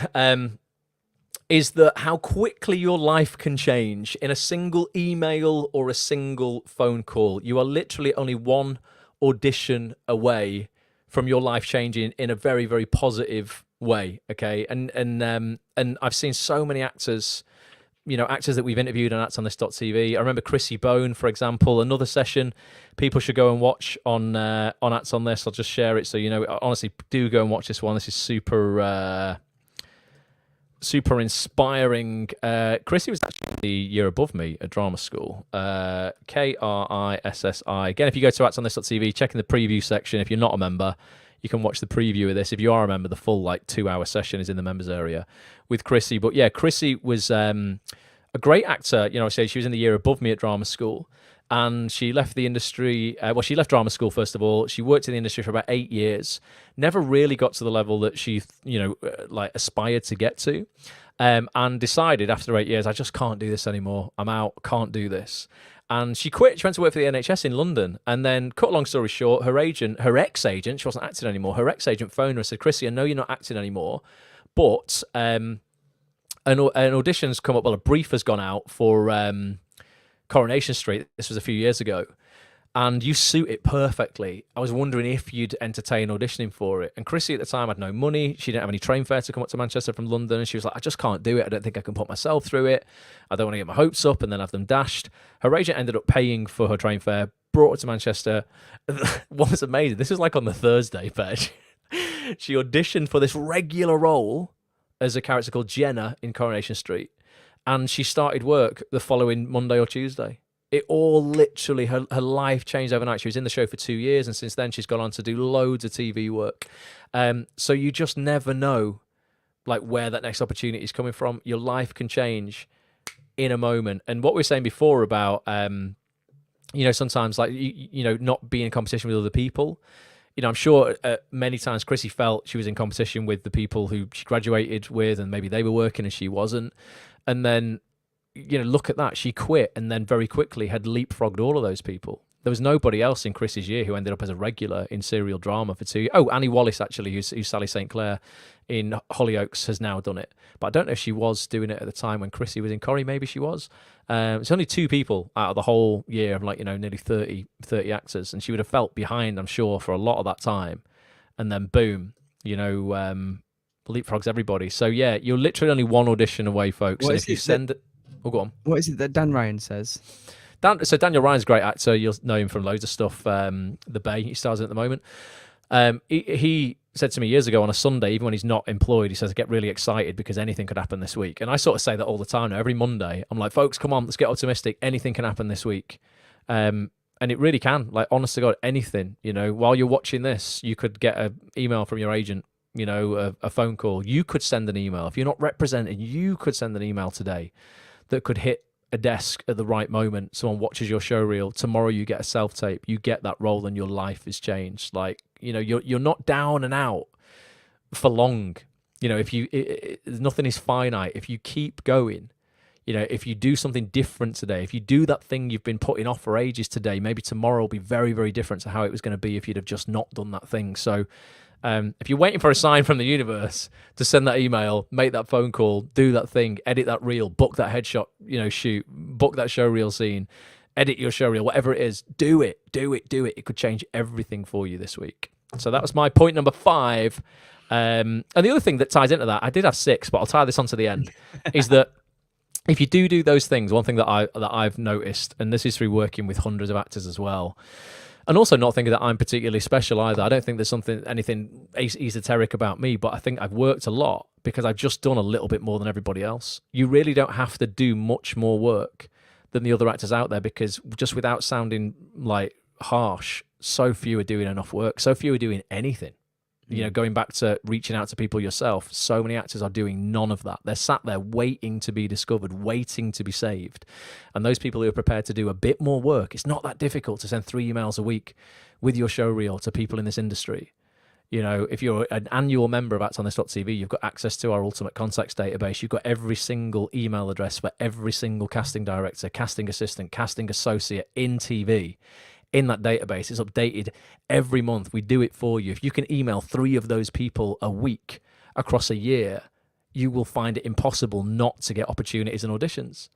is that how quickly your life can change in a single email or a single phone call. You are literally only one audition away from your life changing in a very, very positive way. Okay, and I've seen so many actors, actors that we've interviewed on Act On This.tv. I remember Chrissy Bone, for example, another session people should go and watch on Act On This. I'll just share it. So, honestly, do go and watch this one. This is super inspiring. Chrissy was actually the year above me at drama school. KRISSI. Again, if you go to Act On This.tv, check in the preview section. If you're not a member, you can watch the preview of this. If you are a member, the full 2-hour session is in the members area with Chrissy. But yeah, Chrissy was a great actor. I say she was in the year above me at drama school, and she left the industry. She left drama school first of all. She worked in the industry for about 8 years. Never really got to the level that she, aspired to get to, and decided after 8 years, I just can't do this anymore. I'm out. Can't do this. And she quit. She went to work for the NHS in London. And then, cut a long story short, her ex-agent, she wasn't acting anymore. Her ex-agent phoned her and said, Chrissy, I know you're not acting anymore, but an audition's come up. Well, a brief has gone out for Coronation Street. This was a few years ago. And you suit it perfectly. I was wondering if you'd entertain auditioning for it. And Chrissy at the time had no money. She didn't have any train fare to come up to Manchester from London. And she was like, I just can't do it. I don't think I can put myself through it. I don't want to get my hopes up and then have them dashed. Her agent ended up paying for her train fare, brought her to Manchester. What was amazing, this was like on the Thursday, Petch. She auditioned for this regular role as a character called Jenna in Coronation Street, and she started work the following Monday or Tuesday. It all literally, her life changed overnight. She was in the show for 2 years, and since then she's gone on to do loads of TV work. So you just never know like where that next opportunity is coming from. Your life can change in a moment. And what we were saying before about, sometimes like, not being in competition with other people. I'm sure many times Chrissy felt she was in competition with the people who she graduated with, and maybe they were working and she wasn't. And then, look at that. She quit and then very quickly had leapfrogged all of those people. There was nobody else in Chris's year who ended up as a regular in serial drama for 2 years. Oh, Annie Wallace, actually, who's Sally St. Clair in Hollyoaks, has now done it. But I don't know if she was doing it at the time when Chrissy was in Corrie. Maybe she was. It's only 2 people out of the whole year of nearly 30 actors. And she would have felt behind, I'm sure, for a lot of that time. And then boom, leapfrogs everybody. So yeah, you're literally only one audition away, folks. And if you send it... Oh, go on. What is it that Dan Ryan says? So Daniel Ryan's a great actor. You'll know him from loads of stuff. The Bay, he stars in at the moment. He said to me years ago on a Sunday, even when he's not employed, he says, I get really excited because anything could happen this week. And I sort of say that all the time now. Every Monday, I'm like, folks, come on, let's get optimistic. Anything can happen this week. And it really can. Like, honest to God, anything. While you're watching this, you could get an email from your agent, a phone call. You could send an email. If you're not represented, you could send an email today that could hit a desk at the right moment. Someone watches your show reel. Tomorrow you get a self-tape. You get that role and your life is changed. Like, you're not down and out for long. Nothing is finite. If you keep going, if you do something different today, if you do that thing you've been putting off for ages today, maybe tomorrow will be very, very different to how it was going to be if you'd have just not done that thing. So if you're waiting for a sign from the universe to send that email, make that phone call, do that thing, edit that reel, book that headshot, shoot, book that show reel scene, edit your show reel, whatever it is, do it. It could change everything for you this week. So that was my point number 5. And the other thing that ties into that, I did have 6, but I'll tie this on to the end, is that if you do those things, one thing that I've noticed, and this is through working with hundreds of actors as well, and also not thinking that I'm particularly special either. I don't think there's anything esoteric about me, but I think I've worked a lot because I've just done a little bit more than everybody else. You really don't have to do much more work than the other actors out there, because just without sounding like harsh, so few are doing enough work. So few are doing anything. Going back to reaching out to people yourself, so many actors are doing none of that. They're sat there waiting to be discovered, waiting to be saved. And those people who are prepared to do a bit more work, it's not that difficult to send 3 emails a week with your show reel to people in this industry. If you're an annual member of Act On This.tv, you've got access to our Ultimate Contacts database. You've got every single email address for every single casting director, casting assistant, casting associate in TV. In that database, it's updated every month. We do it for you. If you can email 3 of those people a week across a year, you will find it impossible not to get opportunities and auditions.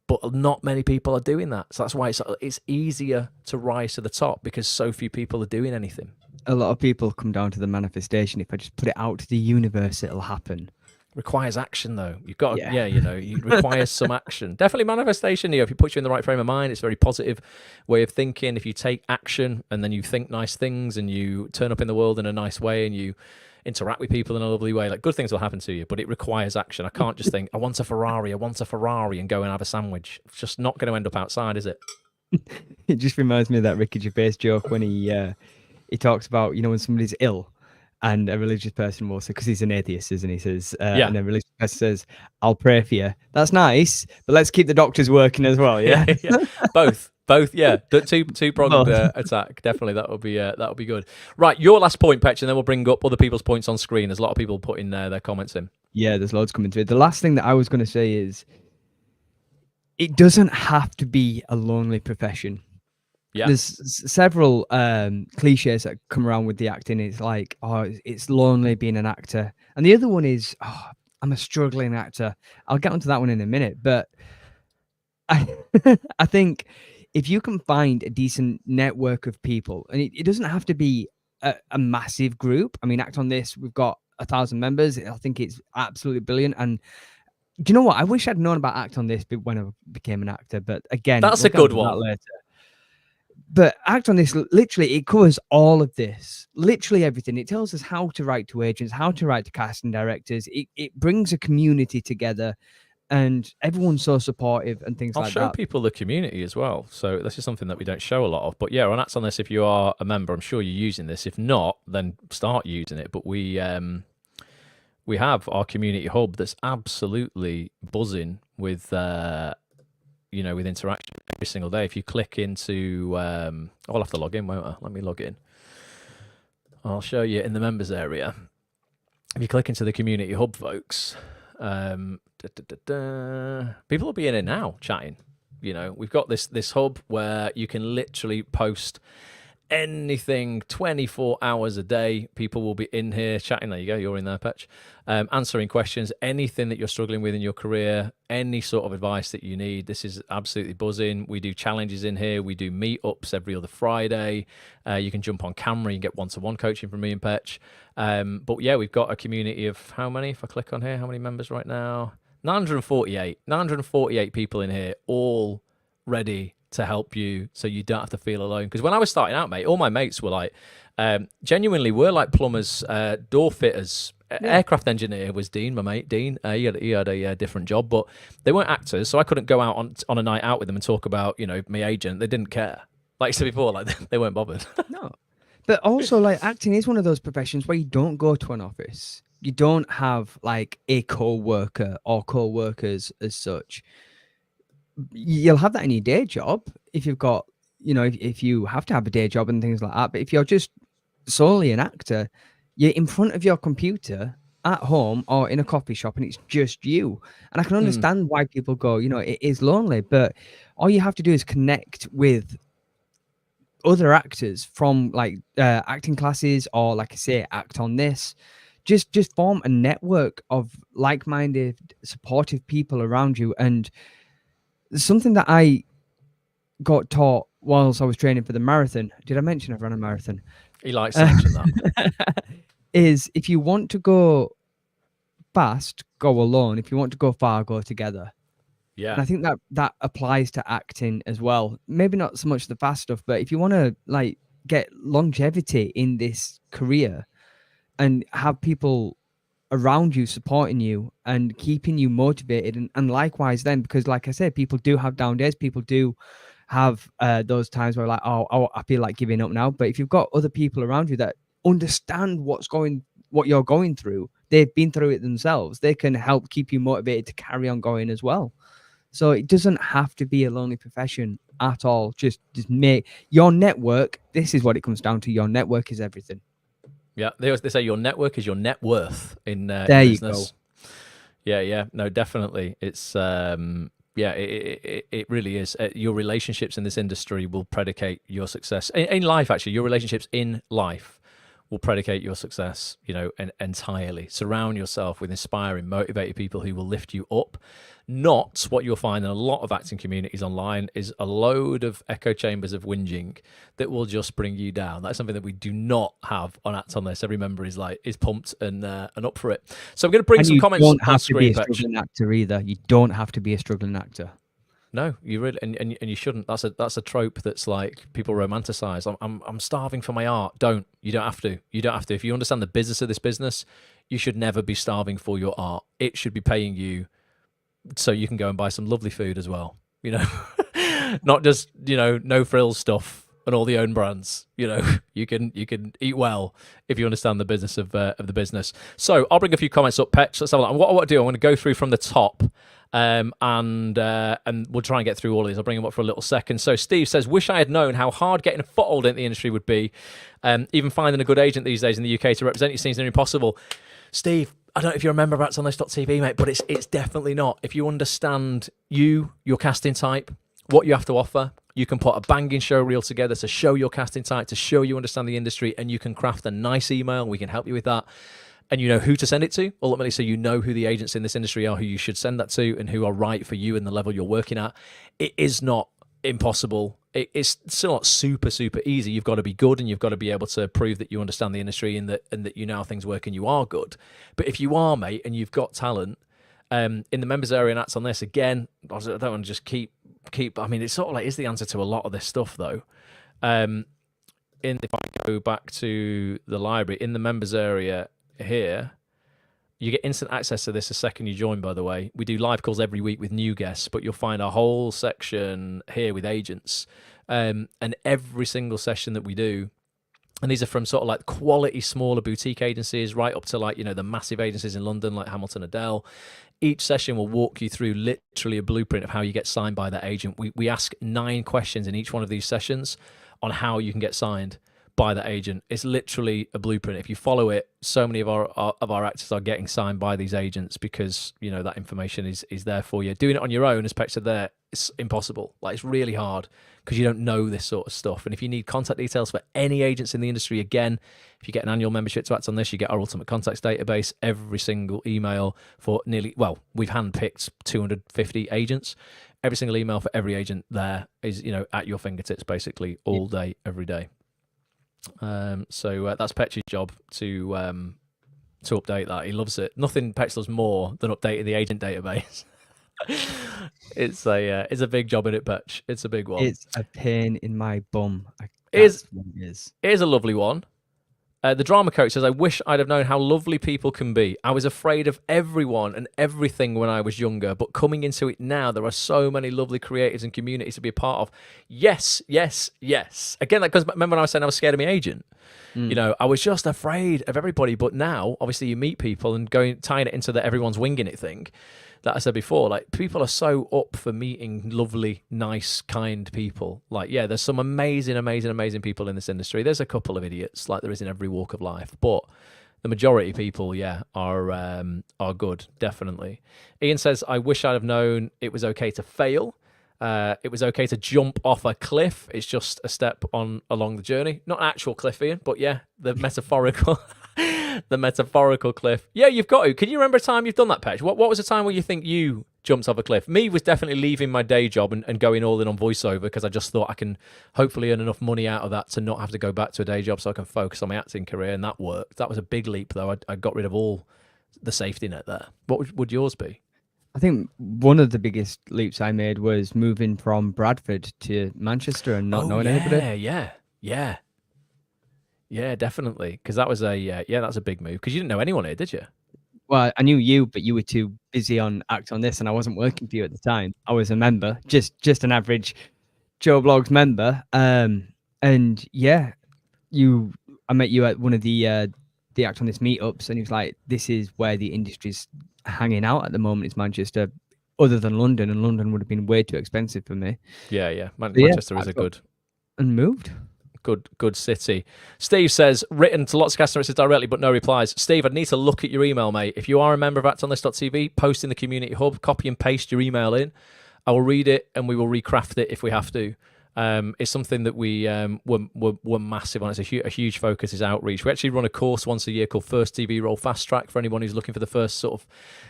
But not many people are doing that. So that's why it's easier to rise to the top, because so few people are doing anything. A lot of people come down to the manifestation. If I just put it out to the universe, it'll happen. Requires action, though. You've got to, it requires some action. Definitely manifestation. If it puts you in the right frame of mind, it's a very positive way of thinking. If you take action and then you think nice things and you turn up in the world in a nice way and you interact with people in a lovely way, like, good things will happen to you, but it requires action. I can't just think, I want a Ferrari, and go and have a sandwich. It's just not going to end up outside, is it? It just reminds me of that Ricky Gervais joke when he talks about, when somebody's ill. And a religious person will say, because he's an atheist, isn't he? Says, and a religious person says, "I'll pray for you." That's nice, but let's keep the doctors working as well. Yeah, both. Yeah, two pronged attack. Definitely, that would be good. Right, your last point, Petch, and then we'll bring up other people's points on screen. There's a lot of people putting their comments in. Yeah, there's loads coming through. The last thing that I was going to say is, it doesn't have to be a lonely profession. Yeah. There's several cliches that come around with the acting. It's like, it's lonely being an actor. And the other one is, I'm a struggling actor. I'll get onto that one in a minute. But I think if you can find a decent network of people, and it doesn't have to be a massive group. I mean, Act On This, we've got 1,000 members. I think it's absolutely brilliant. And do you know what? I wish I'd known about Act On This when I became an actor. But again, that's a good one. Later. But Act On This, literally, it covers all of this, literally everything. It tells us how to write to agents, how to write to casting directors. It brings a community together, and everyone's so supportive and things I'll like show that. people the community as well. So this is something that we don't show a lot of. But yeah, on Acts on This, if you are a member, I'm sure you're using this. If not, then start using it. But we have our community hub that's absolutely buzzing with with interaction every single day. If you click into, I'll have to log in, won't I? Let me log in. I'll show you in the members area. If you click into the community hub, folks, people will be in it now chatting. We've got this hub where you can literally post anything 24 hours a day. People will be in here chatting. There you go, you're in there, Petch. Answering questions, anything that you're struggling with in your career, any sort of advice that you need. This is absolutely buzzing. We do challenges in here. We do meetups every other Friday. You can jump on camera. You can get one-to-one coaching from me and Petch. But yeah, we've got a community of how many? If I click on here, how many members right now? 948 people in here, all ready to help you, so you don't have to feel alone. Because when I was starting out, mate, all my mates were like, genuinely, we're like plumbers, door fitters, aircraft engineer was Dean, my mate Dean. He had a different job, but they weren't actors, so I couldn't go out on a night out with them and talk about my agent. They didn't care. Like I said before, like they weren't bothered. No, but also like acting is one of those professions where you don't go to an office. You don't have like a co-worker or co-workers as such. You'll have that in your day job if you've got, if you have to have a day job and things like that. But if you're just solely an actor, you're in front of your computer at home or in a coffee shop and it's just you. And I can understand why people go, it is lonely, but all you have to do is connect with other actors from like acting classes, or like I say, Act On This. Just form a network of like-minded, supportive people around you. And something that I got taught whilst I was training for the marathon. Did I mention I've run a marathon? He likes to mention that. Is if you want to go fast, go alone. If you want to go far, go together. Yeah. And I think that applies to acting as well. Maybe not so much the fast stuff, but if you want to like get longevity in this career and have people around you supporting you and keeping you motivated, and likewise then, because like I said, people do have down days. People do have those times where like, oh, I feel like giving up now. But if you've got other people around you that understand what you're going through, they've been through it themselves, they can help keep you motivated to carry on going as well. So it doesn't have to be a lonely profession at all. Just make your network. This is what it comes down to. Your network is everything. Yeah, they say your network is your net worth in there business. You go. Yeah, no, definitely. It's it really is. Your relationships in this industry will predicate your success in life. Actually, your relationships in life will predicate your success. Entirely. Surround yourself with inspiring, motivated people who will lift you up. Not what you'll find in a lot of acting communities online is a load of echo chambers of whinging that will just bring you down. That's something that we do not have on Act On This. Every member is pumped and up for it. So I'm going to bring some comments on screen. You don't have to be a struggling actor either. You don't have to be a struggling actor. No, you really and you shouldn't. That's a trope that's like people romanticize. I'm starving for my art. You don't have to. You don't have to. If you understand the business of this business, you should never be starving for your art. It should be paying you so you can go and buy some lovely food as well. Not just no frills stuff and all the own brands. You can eat well if you understand the business of the business. So I'll bring a few comments up, Petch. Let's have a look. And what I want to do, I'm going to go through from the top. And we'll try and get through all of these. I'll bring them up for a little second. So Steve says, wish I had known how hard getting a foothold in the industry would be. Even finding a good agent these days in the UK to represent you seems nearly impossible. Steve, I don't know if you remember about actonthis.tv, mate, but it's definitely not. If you understand your casting type, what you have to offer, you can put a banging show reel together to show your casting type, to show you understand the industry, and you can craft a nice email. We can help you with that. And you know who to send it to, ultimately, so you know who the agents in this industry are, who you should send that to, and who are right for you and the level you're working at. It is not impossible. It's still not super, super easy. You've got to be good, and you've got to be able to prove that you understand the industry and that you know how things work and you are good. But if you are, mate, and you've got talent, in the members area and Acts On This, again, I don't want to just keep. I mean, it's sort of like is the answer to a lot of this stuff, though. If I go back to the library, in the members area here, you get instant access to this the second you join, by the way. We do live calls every week with new guests, but you'll find a whole section here with agents. And every single session that we do, and these are from sort of like quality smaller boutique agencies right up to like, the massive agencies in London like Hamilton Adele. Each session will walk you through literally a blueprint of how you get signed by that agent. We ask 9 questions in each one of these sessions on how you can get signed by the agent. It's literally a blueprint. If you follow it, so many of our actors are getting signed by these agents because that information is there for you. Doing it on your own, as Petch said there, it's impossible. Like, it's really hard because you don't know this sort of stuff. And if you need contact details for any agents in the industry, again, if you get an annual membership to Act On This, you get our Ultimate Contacts database. Every single email for we've handpicked 250 agents. Every single email for every agent there is at your fingertips basically all day, every day. So that's Petch's job to update that. He loves it. Nothing Petch loves more than updating the agent database. It's a big job in it, Petch. It's a big one. It's a pain in my bum. Here's a lovely one. The drama coach says, I wish I'd have known how lovely people can be. I was afraid of everyone and everything when I was younger, but coming into it now, there are so many lovely creatives and communities to be a part of. Yes, yes, yes. Again, that goes back, remember when I was saying I was scared of my agent? I was just afraid of everybody, but now, obviously, you meet people and tying it into the everyone's winging it thing that I said before. Like, people are so up for meeting lovely, nice, kind people. Like, yeah, there's some amazing, amazing, amazing people in this industry. There's a couple of idiots, like there is in every walk of life, but the majority of people, are good, definitely. Ian says, I wish I'd have known it was okay to fail. It was okay to jump off a cliff. It's just a step along the journey. Not an actual cliff, Ian, but yeah, the metaphorical the metaphorical cliff. Yeah, you've got to. Can you remember a time you've done that, Petch? What was a time where you think you jumped off a cliff? Me was definitely leaving my day job and going all in on voiceover because I just thought I can hopefully earn enough money out of that to not have to go back to a day job so I can focus on my acting career, and that worked. That was a big leap, though. I got rid of all the safety net there. What would yours be? I think one of the biggest leaps I made was moving from Bradford to Manchester and not knowing anybody. Yeah, definitely. Because that was that's a big move. Because you didn't know anyone here, did you? Well, I knew you, but you were too busy on Act On This, and I wasn't working for you at the time. I was a member, just an average Joe Blogs member. And yeah, I met you at one of the Act On This meetups, and he was like, "This is where the industry's hanging out at the moment. It's Manchester, other than London, and London would have been way too expensive for me." Manchester is a good and moved. Good city. Steve says, written to lots of cast directors directly, but no replies. Steve, I'd need to look at your email, mate. If you are a member of ActOnThis.tv, post in the community hub, copy and paste your email in. I will read it and we will recraft it if we have to. It's something that we're massive on. It's a huge focus is outreach. We actually run a course once a year called First TV Role Fast Track for anyone who's looking for the first sort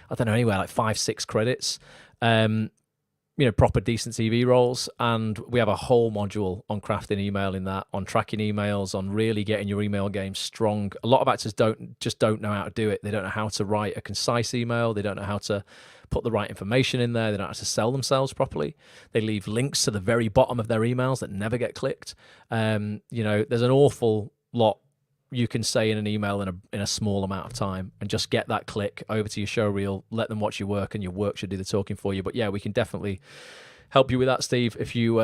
of, anywhere like 5-6 credits. Proper decent TV roles, and we have a whole module on crafting email in that, on tracking emails, on really getting your email game strong. A lot of actors don't know how to do it. They don't know how to write a concise email. They don't know how to put the right information in there. They don't know how to sell themselves properly. They leave links to the very bottom of their emails that never get clicked. There's an awful lot you can say in an email in a small amount of time and just get that click over to your show reel, let them watch your work, and your work should do the talking for you. But yeah, we can definitely help you with that, Steve, if you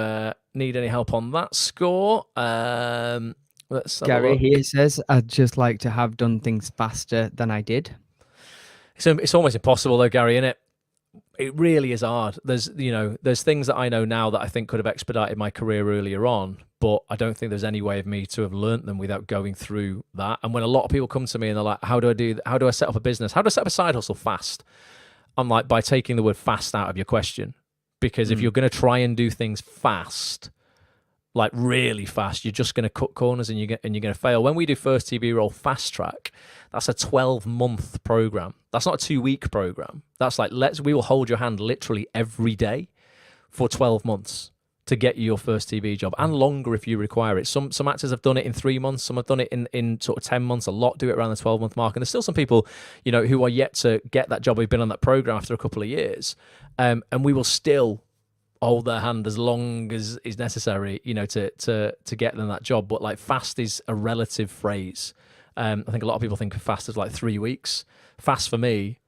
need any help on that score. Gary here says, I'd just like to have done things faster than I did. It's almost impossible though, Gary, innit? It really is hard. There's things that I know now that I think could have expedited my career earlier on, but I don't think there's any way of me to have learnt them without going through that. And when a lot of people come to me and they're like, how do I set up a business? How do I set up a side hustle fast? I'm like, by taking the word fast out of your question. Because if you're going to try and do things fast, like really fast, you're just going to cut corners and you're going to fail. When we do First TV Role Fast Track, that's a 12-month program. That's not a 2-week program. That's like, we will hold your hand literally every day for 12 months to get you your first TV job, and longer if you require it. Some actors have done it in 3 months. Some have done it in sort of 10 months. A lot do it around the 12-month mark. And there's still some people, who are yet to get that job, who've been on that program after a couple of years. And we will still hold their hand as long as is necessary, you know, to get them that job. But like fast is a relative phrase. I think a lot of people think of fast as like 3 weeks. Fast for me,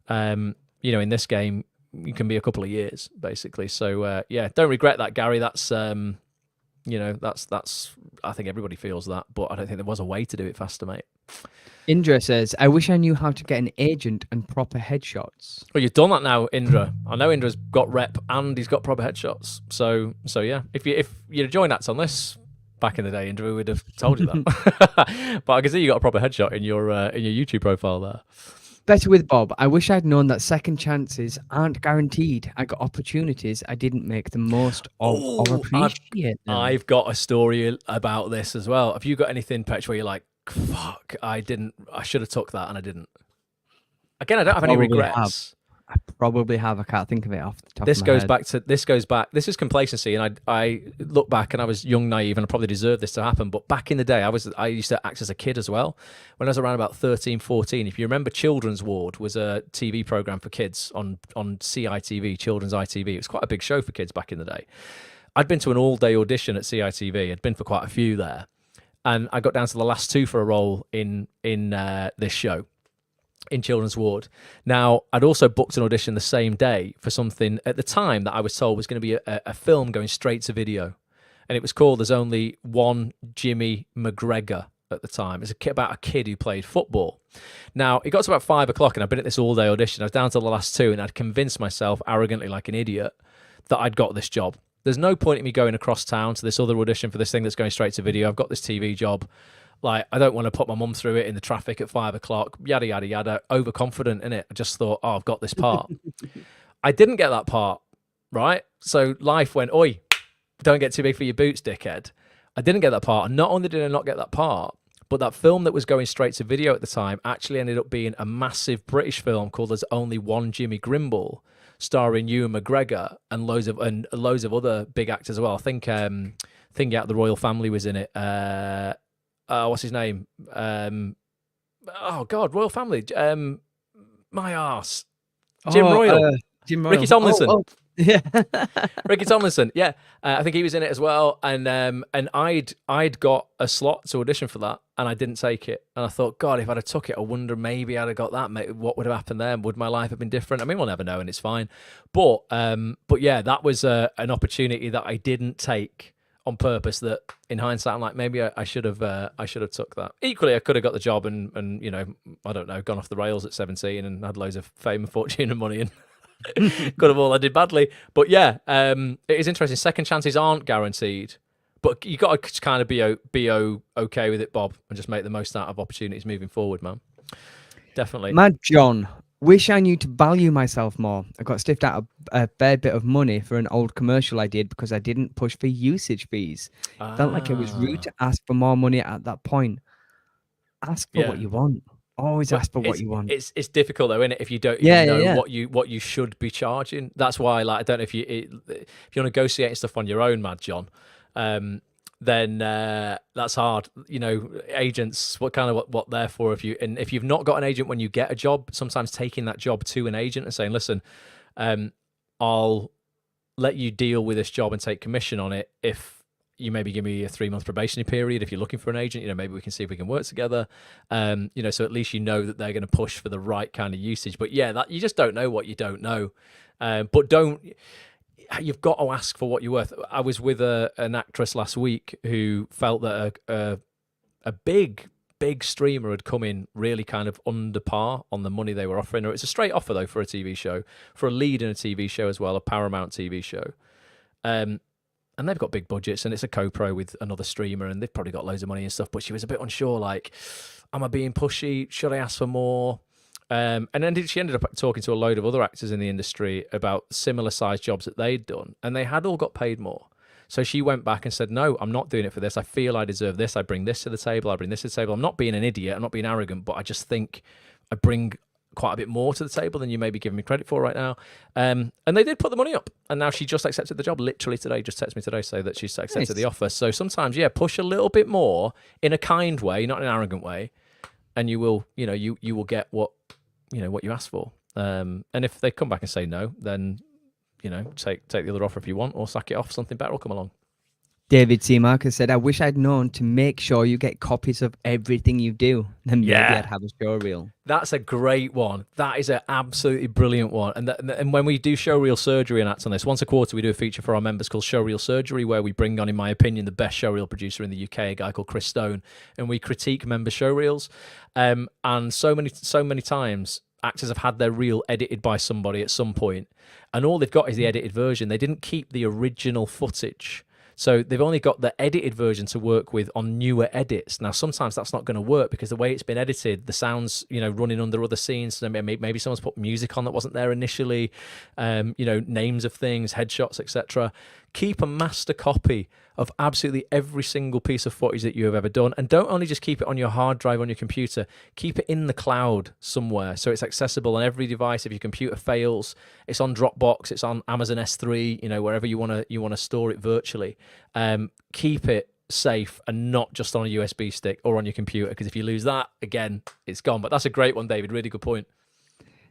you know, in this game, it can be a couple of years basically. So yeah, don't regret that, Gary. That's you know, that's I think everybody feels that, but I don't think there was a way to do it faster, mate. Indra says, I wish I knew how to get an agent and proper headshots. Well, you've done that now, Indra. I know Indra's got rep and he's got proper headshots. So yeah, if you'd joined Act On This back in the day, Indra, we would have told you that. But I can see you got a proper headshot in your YouTube profile there. Better with Bob. I wish I'd known that second chances aren't guaranteed. I got opportunities I didn't make the most of or appreciate them. I've got a story about this as well. Have you got anything, Petch, where you're like, fuck, I should have took that and I didn't? Again, I don't have any regrets. I probably have. I can't think of it off the top of my head. This is complacency, and I look back and I was young, naive, and I probably deserved this to happen. But back in the day, I used to act as a kid as well. When I was around about 13, 14, if you remember, Children's Ward was a TV program for kids on CITV, Children's ITV. It was quite a big show for kids back in the day. I'd been to an all-day audition at CITV. I'd been for quite a few there, and I got down to the last two for a role in this show. In Children's Ward. Now, I'd also booked an audition the same day for something at the time that I was told was going to be a film going straight to video. And it was called There's Only One Jimmy McGregor at the time. It's about a kid who played football. Now, it got to about 5 o'clock and I'd been at this all-day audition. I was down to the last two and I'd convinced myself arrogantly like an idiot that I'd got this job. There's no point in me going across town to this other audition for this thing that's going straight to video. I've got this TV job. Like, I don't want to put my mum through it in the traffic at 5 o'clock, yada, yada, yada, overconfident in it. I just thought, oh, I've got this part. I didn't get that part, right? So life went, oi, don't get too big for your boots, dickhead. I didn't get that part. And not only did I not get that part, but that film that was going straight to video at the time actually ended up being a massive British film called There's Only One Jimmy Grimble, starring Ewan McGregor and loads of other big actors as well. I think Out of the Royal Family was in it. What's his name? Oh God, Royal Family. My arse. Jim Royal. Jim Royal. Ricky Tomlinson. Yeah. Ricky Tomlinson. Yeah, I think he was in it as well. And I'd got a slot to audition for that, and I didn't take it. And I thought, God, if I'd have took it, I wonder maybe I'd have got that. Maybe, what would have happened then? Would my life have been different? I mean, we'll never know, and it's fine. But yeah, that was an opportunity that I didn't take on purpose. That in hindsight, I'm like, maybe I should have took that. Equally, I could have got the job and you know, I don't know, gone off the rails at 17 and had loads of fame and fortune and money and could have all I did badly. But yeah, it is interesting. Second chances aren't guaranteed, but you got to kind of be okay with it, Bob, and just make the most out of opportunities moving forward, man. Definitely. Mad John. Wish I knew to value myself more. I got stiffed out a fair bit of money for an old commercial I did because I didn't push for usage fees. Felt like it was rude to ask for more money at that point. Ask for what you want. Always ask for what you want. It's difficult though, isn't it? If you don't know what you should be charging. That's why, like, I don't know if you're negotiating stuff on your own, Mad John. Then that's hard. You know, agents, what they're for. If you've not got an agent when you get a job, sometimes taking that job to an agent and saying, listen, I'll let you deal with this job and take commission on it if you maybe give me a 3-month probationary period. If you're looking for an agent, you know, maybe we can see if we can work together. You know, so at least you know that they're going to push for the right kind of usage. But yeah, that you just don't know what you don't know. You've got to ask for what you're worth. I was with an actress last week who felt that a big streamer had come in really kind of under par on the money they were offering her. It's a straight offer though for a TV show, for a lead in a TV show as well, a Paramount TV show. And they've got big budgets and it's a co-pro with another streamer and they've probably got loads of money and stuff, but she was a bit unsure, like, am I being pushy? Should I ask for more? And then she ended up talking to a load of other actors in the industry about similar sized jobs that they'd done, and they had all got paid more. So she went back and said, no, I'm not doing it for this. I feel I deserve this. I bring this to the table. I bring this to the table. I'm not being an idiot. I'm not being arrogant, but I just think I bring quite a bit more to the table than you may be giving me credit for right now. And they did put the money up, and now she just accepted the job literally today. Just texted me today, say that she's accepted the offer. So sometimes, yeah, push a little bit more in a kind way, not in an arrogant way, and you will, you know, you will get what you ask for. And if they come back and say no, then take the other offer if you want, or sack it off. Something better will come along. David C. Marcus said, I wish I'd known to make sure you get copies of everything you do. Then maybe I'd have a show reel. That's a great one. That is an absolutely brilliant one. And when we do show reel surgery and Act On This, once a quarter we do a feature for our members called Show Reel Surgery, where we bring on, in my opinion, the best show reel producer in the UK, a guy called Chris Stone, and we critique member show reels. And so many times actors have had their reel edited by somebody at some point, and all they've got is the edited version. They didn't keep the original footage. So they've only got the edited version to work with on newer edits. Now, sometimes that's not going to work because the way it's been edited, the sound's, running under other scenes. So maybe someone's put music on that wasn't there initially, names of things, headshots, etc. Keep a master copy of absolutely every single piece of footage that you have ever done. And don't only just keep it on your hard drive on your computer, keep it in the cloud somewhere so it's accessible on every device. If your computer fails, it's on Dropbox, it's on Amazon S3, wherever you want to store it virtually. Keep it safe and not just on a USB stick or on your computer, because if you lose that, again, it's gone. But that's a great one, David. Really good point.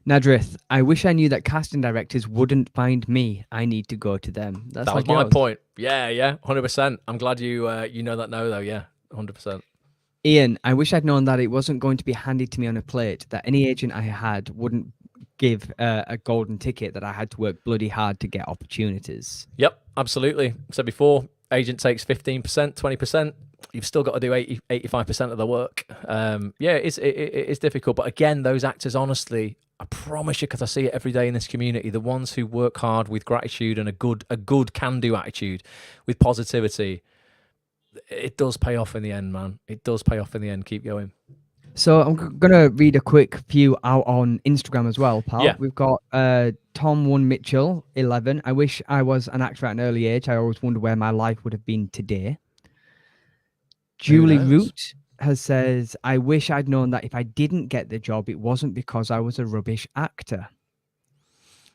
Nadrith, I wish I knew that casting directors wouldn't find me. I need to go to them. That was my point. Yeah, 100%. I'm glad you know that now, though. Yeah, 100%. Ian, I wish I'd known that it wasn't going to be handed to me on a plate, that any agent I had wouldn't give a golden ticket, that I had to work bloody hard to get opportunities. Yep, absolutely. Said before, agent takes 15%, 20%. You've still got to do 85% of the work. It's difficult. But again, those actors, honestly, I promise you, because I see it every day in this community, the ones who work hard with gratitude and a good can-do attitude, with positivity, it does pay off in the end, man. It does pay off in the end. Keep going. So I'm going to read a quick few out on Instagram as well, pal. Yeah. We've got Tom1 Mitchell, 11. I wish I was an actor at an early age. I always wonder where my life would have been today. Julie Root says, I wish I'd known that if I didn't get the job, it wasn't because I was a rubbish actor.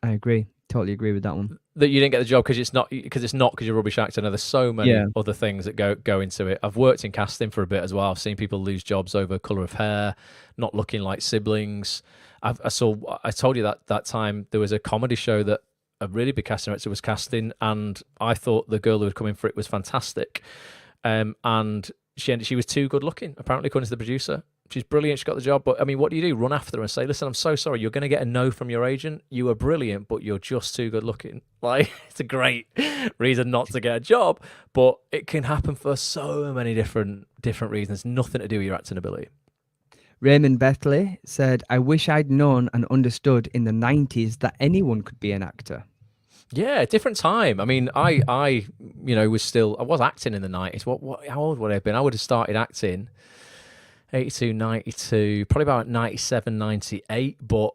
I agree. Totally agree with that one. That you didn't get the job because it's not because you're a rubbish actor. Now, there's so many other things that go into it. I've worked in casting for a bit as well. I've seen people lose jobs over colour of hair, not looking like siblings. I told you that time there was a comedy show that a really big casting director was casting, and I thought the girl who was coming for it was fantastic. And she was too good looking, apparently, according to the producer. She's brilliant. She got the job. But, I mean, what do? Run after her and say, listen, I'm so sorry. You're going to get a no from your agent. You were brilliant, but you're just too good looking. Like, it's a great reason not to get a job. But it can happen for so many different reasons. Nothing to do with your acting ability. Raymond Bethley said, I wish I'd known and understood in the 90s that anyone could be an actor. Yeah, different time. I mean, I I was acting in the 90s. How old would I have been? I would have started acting 82, 92, probably about 97, 98, but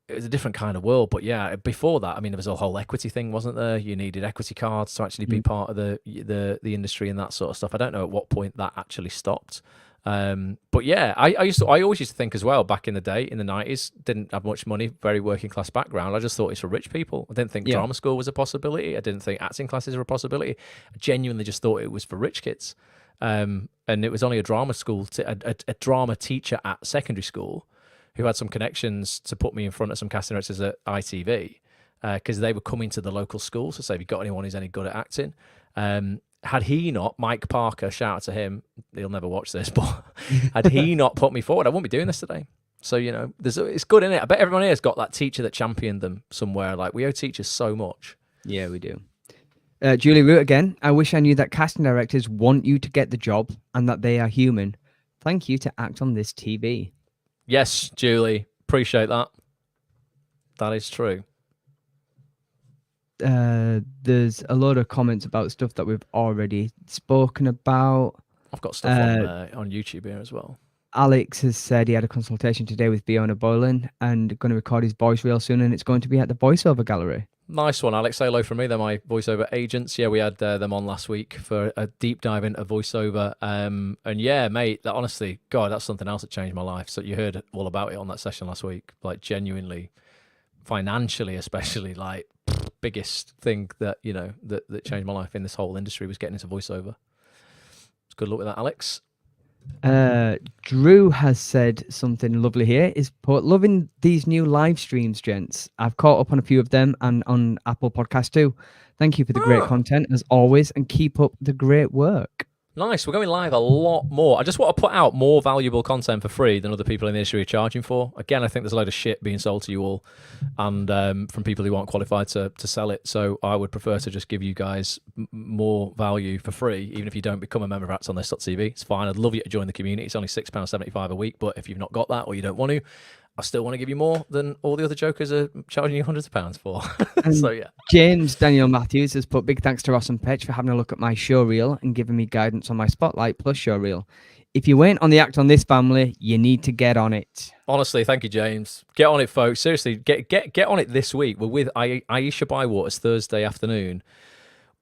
it was a different kind of world. But yeah, before that, I mean, there was a whole equity thing, wasn't there? You needed equity cards to actually be part of the industry and that sort of stuff. I don't know at what point that actually stopped. But yeah, I always used to think as well, back in the day, in the 90s, didn't have much money, very working class background. I just thought it's for rich people. I didn't think drama school was a possibility. I didn't think acting classes were a possibility. I genuinely just thought it was for rich kids. And it was only a drama school, a drama teacher at secondary school who had some connections to put me in front of some casting directors at ITV, because they were coming to the local school to say, have you got anyone who's any good at acting? Had he not, Mike Parker, shout out to him, he'll never watch this, but had he not put me forward, I wouldn't be doing this today. So, it's good, isn't it? I bet everyone here has got that teacher that championed them somewhere. Like, we owe teachers so much. Yeah, we do. Julie Root again. I wish I knew that casting directors want you to get the job and that they are human. Thank you to Act On This TV. Yes, Julie. Appreciate that. That is true. There's a lot of comments about stuff that we've already spoken about. I've got stuff on YouTube here as well. Alex has said he had a consultation today with Fiona Boylan and going to record his voice reel soon, and it's going to be at the voiceover gallery. Nice one, Alex. Say hello from me. They're my voiceover agents. Yeah, we had them on last week for a deep dive into voiceover. And yeah, mate, honestly, God, that's something else that changed my life. So you heard all about it on that session last week. Like, genuinely, financially especially, like, biggest thing that, that changed my life in this whole industry was getting into voiceover. It's good luck with that, Alex. Drew has said something lovely here. Is put loving these new live streams, gents. I've caught up on a few of them and on Apple Podcast too. Thank you for the great content as always, and keep up the great work. Nice. We're going live a lot more. I just want to put out more valuable content for free than other people in the industry are charging for. Again, I think there's a load of shit being sold to you all, and from people who aren't qualified to sell it. So I would prefer to just give you guys more value for free, even if you don't become a member of Act On This.tv. It's fine. I'd love you to join the community. It's only £6.75 a week, but if you've not got that or you don't want to, I still want to give you more than all the other jokers are charging you hundreds of pounds for. So yeah. James Daniel Matthews has put big thanks to Ross and Petch for having a look at my show reel and giving me guidance on my Spotlight Plus show reel. If you ain't on the Act On This family, you need to get on it. Honestly, thank you, James. Get on it, folks. Seriously, get on it this week. We're with Aisha Bywater's Thursday afternoon.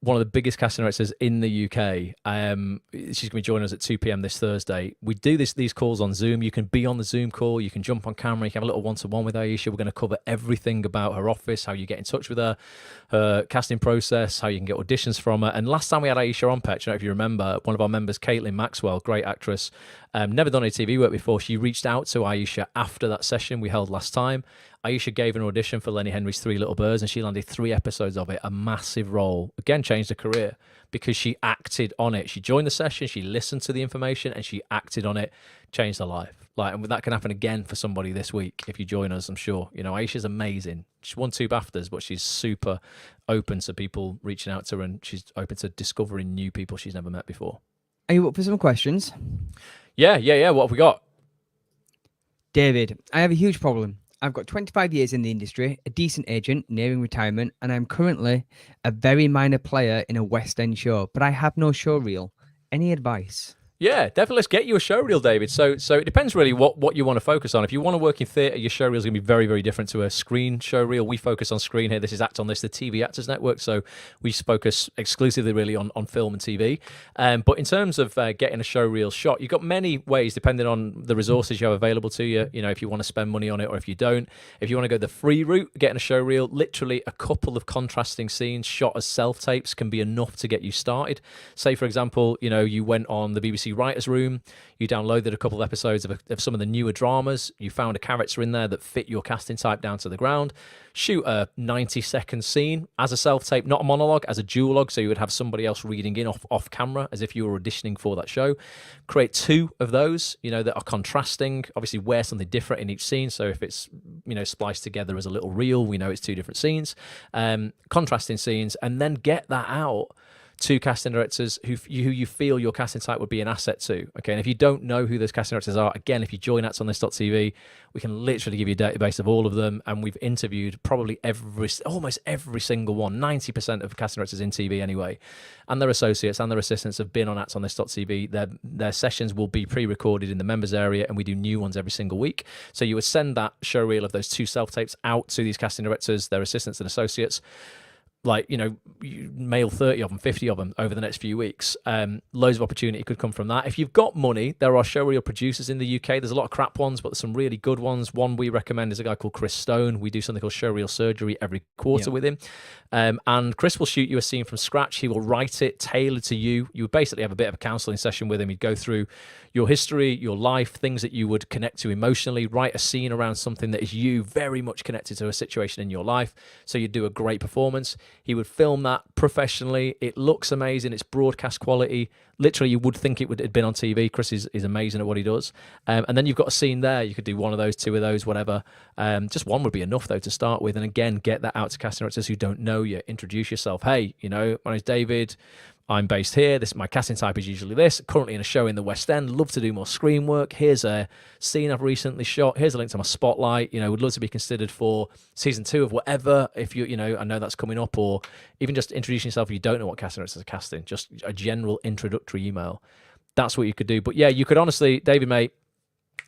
One of the biggest casting directors in the UK. She's going to be joining us at 2 p.m. this Thursday. We do these calls on Zoom. You can be on the Zoom call. You can jump on camera. You can have a little one-to-one with Aisha. We're going to cover everything about her office, how you get in touch with her casting process, how you can get auditions from her. And last time we had Aisha on Petch, I don't know if you remember, one of our members, Caitlin Maxwell, great actress, never done any TV work before. She reached out to Aisha after that session we held last time. Aisha gave an audition for Lenny Henry's Three Little Birds, and she landed 3 episodes of it, a massive role. Again, changed her career because she acted on it. She joined the session, she listened to the information, and she acted on it, changed her life. And that can happen again for somebody this week if you join us, I'm sure. You know, Aisha's amazing. She won 2 BAFTAs, but she's super open to people reaching out to her, and she's open to discovering new people she's never met before. Are you up for some questions? Yeah. What have we got? David, I have a huge problem. I've got 25 years in the industry, a decent agent, nearing retirement, and I'm currently a very minor player in a West End show, but I have no show reel. Any advice? Yeah, definitely. Let's get you a show reel, David. So it depends really what you want to focus on. If you want to work in theatre, your show reel is going to be very, very different to a screen show reel. We focus on screen here. This is Act On This, the TV Actors Network. So we focus exclusively really on film and TV. But in terms of getting a show reel shot, you've got many ways depending on the resources you have available to you. You know, if you want to spend money on it or if you don't. If you want to go the free route, getting a show reel, literally a couple of contrasting scenes shot as self-tapes can be enough to get you started. Say, for example, you know, you went on the BBC Writers' Room, you downloaded a couple of episodes of some of the newer dramas, you found a character in there that fit your casting type down to the ground, shoot a 90-second scene as a self-tape, not a monologue, as a duologue, so you would have somebody else reading in off camera as if you were auditioning for that show. Create 2 of those, you know, that are contrasting. Obviously wear something different in each scene, so if it's, you know, spliced together as a little reel, we know it's 2 different scenes. Contrasting scenes, and then get that out to casting directors who you feel your casting type would be an asset to. Okay, and if you don't know who those casting directors are, again, if you join Acts On This.tv, we can literally give you a database of all of them, and we've interviewed probably almost every single one, 90% of casting directors in TV anyway, and their associates and their assistants have been on Acts On This.tv. Their sessions will be pre-recorded in the members area, and we do new ones every single week. So you would send that show reel of those 2 self-tapes out to these casting directors, their assistants and associates, like, you know, you mail 30 of them, 50 of them over the next few weeks. Loads of opportunity could come from that. If you've got money, there are show reel producers in the UK. There's a lot of crap ones, but there's some really good ones. One we recommend is a guy called Chris Stone. We do something called show reel surgery every quarter with him. And Chris will shoot you a scene from scratch. He will write it tailored to you. You would basically have a bit of a counselling session with him. He'd go through your history, your life, things that you would connect to emotionally, write a scene around something that is you very much connected to a situation in your life. So you'd do a great performance. He would film that professionally. It looks amazing. It's broadcast quality. Literally, you would think it would have been on TV. Chris is amazing at what he does. And then you've got a scene there. You could do 1 of those, 2 of those, whatever. Just 1 would be enough, though, to start with. And again, get that out to casting directors who don't know you. Introduce yourself. Hey, you know, my name's David. I'm based here. My casting type is usually this. Currently in a show in the West End. Love to do more screen work. Here's a scene I've recently shot. Here's a link to my Spotlight. You know, would love to be considered for season 2 of whatever. If you know, I know that's coming up, or even just introducing yourself if you don't know what casting directors are casting. Just a general introductory email. That's what you could do. But yeah, you could honestly, David, mate,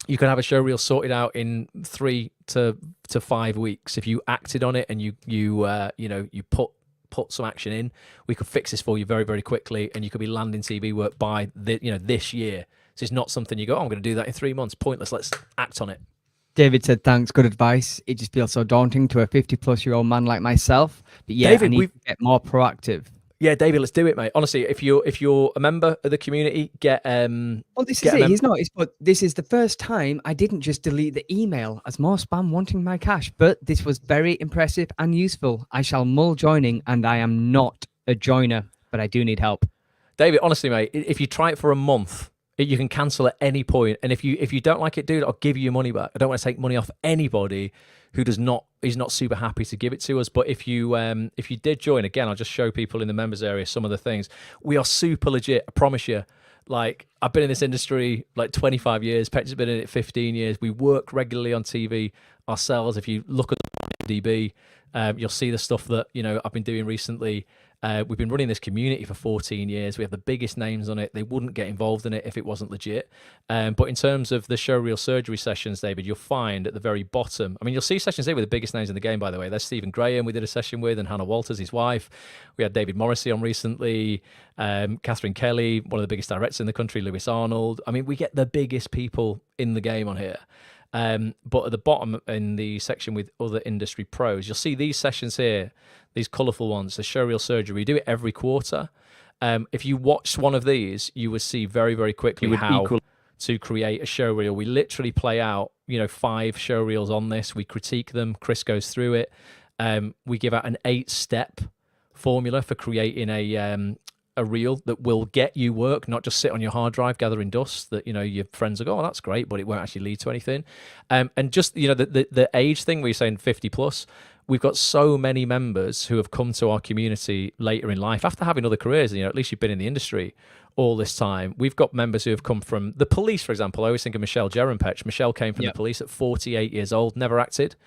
you could have a show reel sorted out in 3 to 5 weeks if you acted on it and you put some action in. We could fix this for you very, very quickly, and you could be landing TV work by this year. So it's not something you go, I'm going to do that in 3 months. Pointless. Let's act on it. David said, thanks, good advice. It just feels so daunting to a 50-plus-year-old man like myself. But yeah, David, I need to get more proactive. Yeah, David, let's do it, mate. Honestly, if you're a member of the community, get Well, this is it. He's not. But this is the first time I didn't just delete the email as more spam wanting my cash. But this was very impressive and useful. I shall mull joining, and I am not a joiner, but I do need help. David, honestly, mate, if you try it for a month, you can cancel at any point. And if you don't like it, dude, I'll give you your money back. I don't want to take money off anybody who is not super happy to give it to us. But if you did join, again, I'll just show people in the members area some of the things. We are super legit, I promise you. Like, I've been in this industry like 25 years. Petch has been in it 15 years. We work regularly on TV ourselves. If you look at the DB, you'll see the stuff that, I've been doing recently. We've been running this community for 14 years. We have the biggest names on it. They wouldn't get involved in it if it wasn't legit. But in terms of the showreel surgery sessions, David, you'll find at the very bottom, I mean, you'll see sessions there with the biggest names in the game, by the way. There's Stephen Graham we did a session with, and Hannah Walters, his wife. We had David Morrissey on recently, Catherine Kelly, one of the biggest directors in the country, Lewis Arnold. I mean, we get the biggest people in the game on here. But at the bottom in the section with other industry pros, you'll see these sessions here, these colourful ones, the showreel surgery. We do it every quarter. If you watched one of these, you would see very, very quickly how to create a showreel. We literally play out, 5 showreels on this. We critique them. Chris goes through it. We give out an 8-step formula for creating a reel that will get you work, not just sit on your hard drive gathering dust that your friends will go, oh, that's great, but it won't actually lead to anything. And just the age thing, we're saying 50 plus. We've got so many members who have come to our community later in life after having other careers. At least you've been in the industry all this time. We've got members who have come from the police, for example. I always think of Michelle Jerenpech. Michelle came from the police at 48 years old, never acted.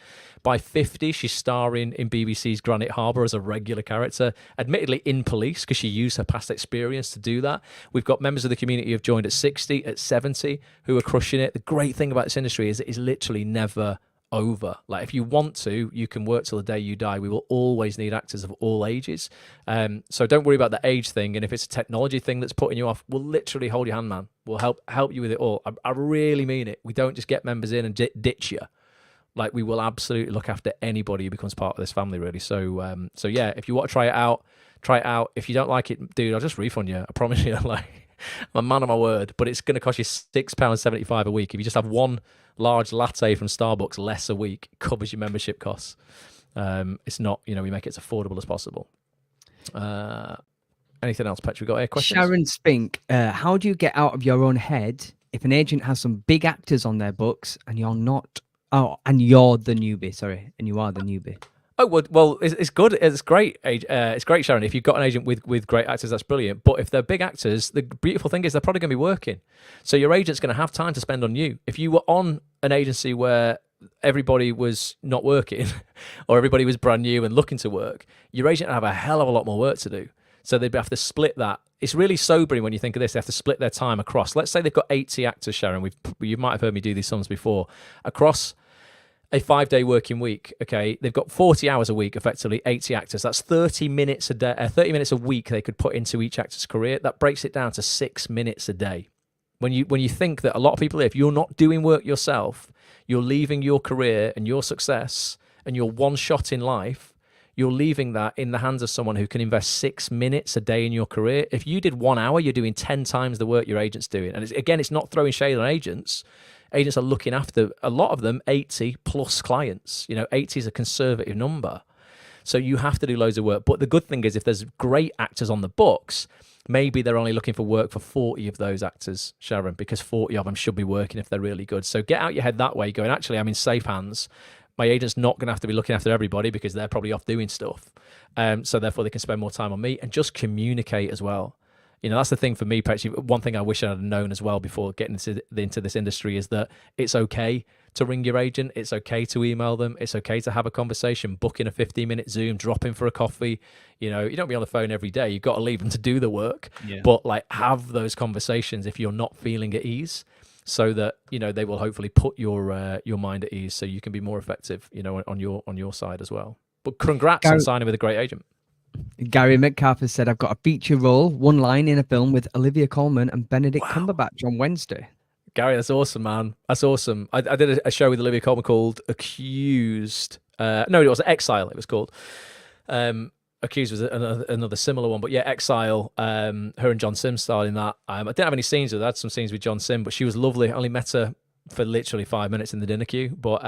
By 50, she's starring in BBC's Granite Harbour as a regular character, admittedly in police because she used her past experience to do that. We've got members of the community who have joined at 60, at 70, who are crushing it. The great thing about this industry is it is literally never over. Like, if you want to, you can work till the day you die. We will always need actors of all ages. So don't worry about the age thing. And if it's a technology thing that's putting you off, we'll literally hold your hand, man. We'll help you with it all. I really mean it. We don't just get members in and ditch you. Like, we will absolutely look after anybody who becomes part of this family, really. So yeah, if you want to try it out, try it out. If you don't like it, dude, I'll just refund you. I promise you. Like, I'm a man of my word. But it's going to cost you £6.75 a week. If you just have one large latte from Starbucks less a week, it covers your membership costs. It's not, we make it as affordable as possible. Anything else, Petch? We got any questions? Sharon Spink, how do you get out of your own head if an agent has some big actors on their books and you're not? Oh, and you're the newbie. Sorry, and you are the newbie. Oh, well, it's good. It's great. It's great, Sharon. If you've got an agent with great actors, that's brilliant. But if they're big actors, the beautiful thing is they're probably going to be working. So your agent's going to have time to spend on you. If you were on an agency where everybody was not working or everybody was brand new and looking to work, your agent would have a hell of a lot more work to do. So they'd have to split that. It's really sobering when you think of this. They have to split their time across. Let's say they've got 80 actors, Sharon. You might have heard me do these sums before. Across a 5-day working week, okay, they've got 40 hours a week, effectively 80 actors. That's 30 minutes a day, 30 minutes a week they could put into each actor's career. That breaks it down to 6 minutes a day. When you think that a lot of people, if you're not doing work yourself, you're leaving your career and your success and your one shot in life, you're leaving that in the hands of someone who can invest 6 minutes a day in your career. If you did 1 hour, you're doing 10 times the work your agent's doing. And it's not throwing shade on agents. Agents are looking after, a lot of them, 80 plus clients. 80 is a conservative number. So you have to do loads of work. But the good thing is if there's great actors on the books, maybe they're only looking for work for 40 of those actors, Sharon, because 40 of them should be working if they're really good. So get out your head that way, going, actually, I'm in safe hands. My agent's not going to have to be looking after everybody because they're probably off doing stuff. So therefore they can spend more time on me, and just communicate as well. That's the thing for me, Petch. One thing I wish I had known as well before getting into this industry is that it's okay to ring your agent. It's okay to email them. It's okay to have a conversation, book in a 15-minute Zoom, drop in for a coffee. You don't be on the phone every day. You've got to leave them to do the work. Yeah. But have those conversations if you're not feeling at ease, so that they will hopefully put your mind at ease, so you can be more effective. On your side as well. But congrats on signing with a great agent. Gary Metcalf has said, I've got a feature role, one line in a film with Olivia Colman and Benedict Cumberbatch on Wednesday. Gary, that's awesome, man. That's awesome. I did a show with Olivia Colman called Accused. No, it was Exile, it was called. Accused was another similar one, but yeah, Exile. Her and John Sim starred in that. I didn't have any scenes with her. I had some scenes with John Sim, but she was lovely. I only met her for literally 5 minutes in the dinner queue, but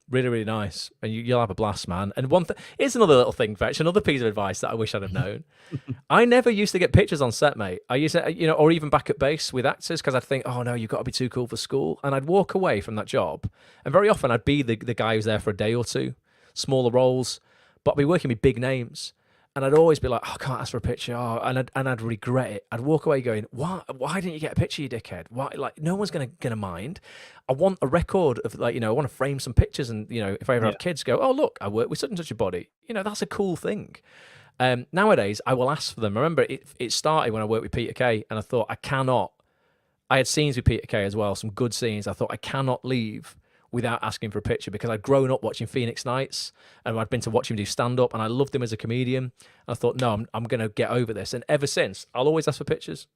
really, really nice. And you'll have a blast, man. And here's another little thing, Vetch, another piece of advice that I wish I'd have known. I never used to get pictures on set, mate. I used to, or even back at base with actors, because I'd think, oh no, you've got to be too cool for school. And I'd walk away from that job. And very often I'd be the guy who's there for a day or two, smaller roles, but I'd be working with big names. And I'd always be like, oh, I can't ask for a picture. Oh, and I'd regret it. I'd walk away going, why didn't you get a picture, you dickhead? Why? Like, no one's gonna mind. I want a record of, like, I want to frame some pictures, and if I ever have kids, go, oh look, I work with such and such a body. That's a cool thing. Nowadays, I will ask for them. I remember it started when I worked with Peter Kay, and I thought I had scenes with Peter Kay as well, some good scenes. I thought I cannot leave without asking for a picture, because I'd grown up watching Phoenix Nights, and I'd been to watch him do stand-up, and I loved him as a comedian. And I thought, no, I'm going to get over this. And ever since, I'll always ask for pictures.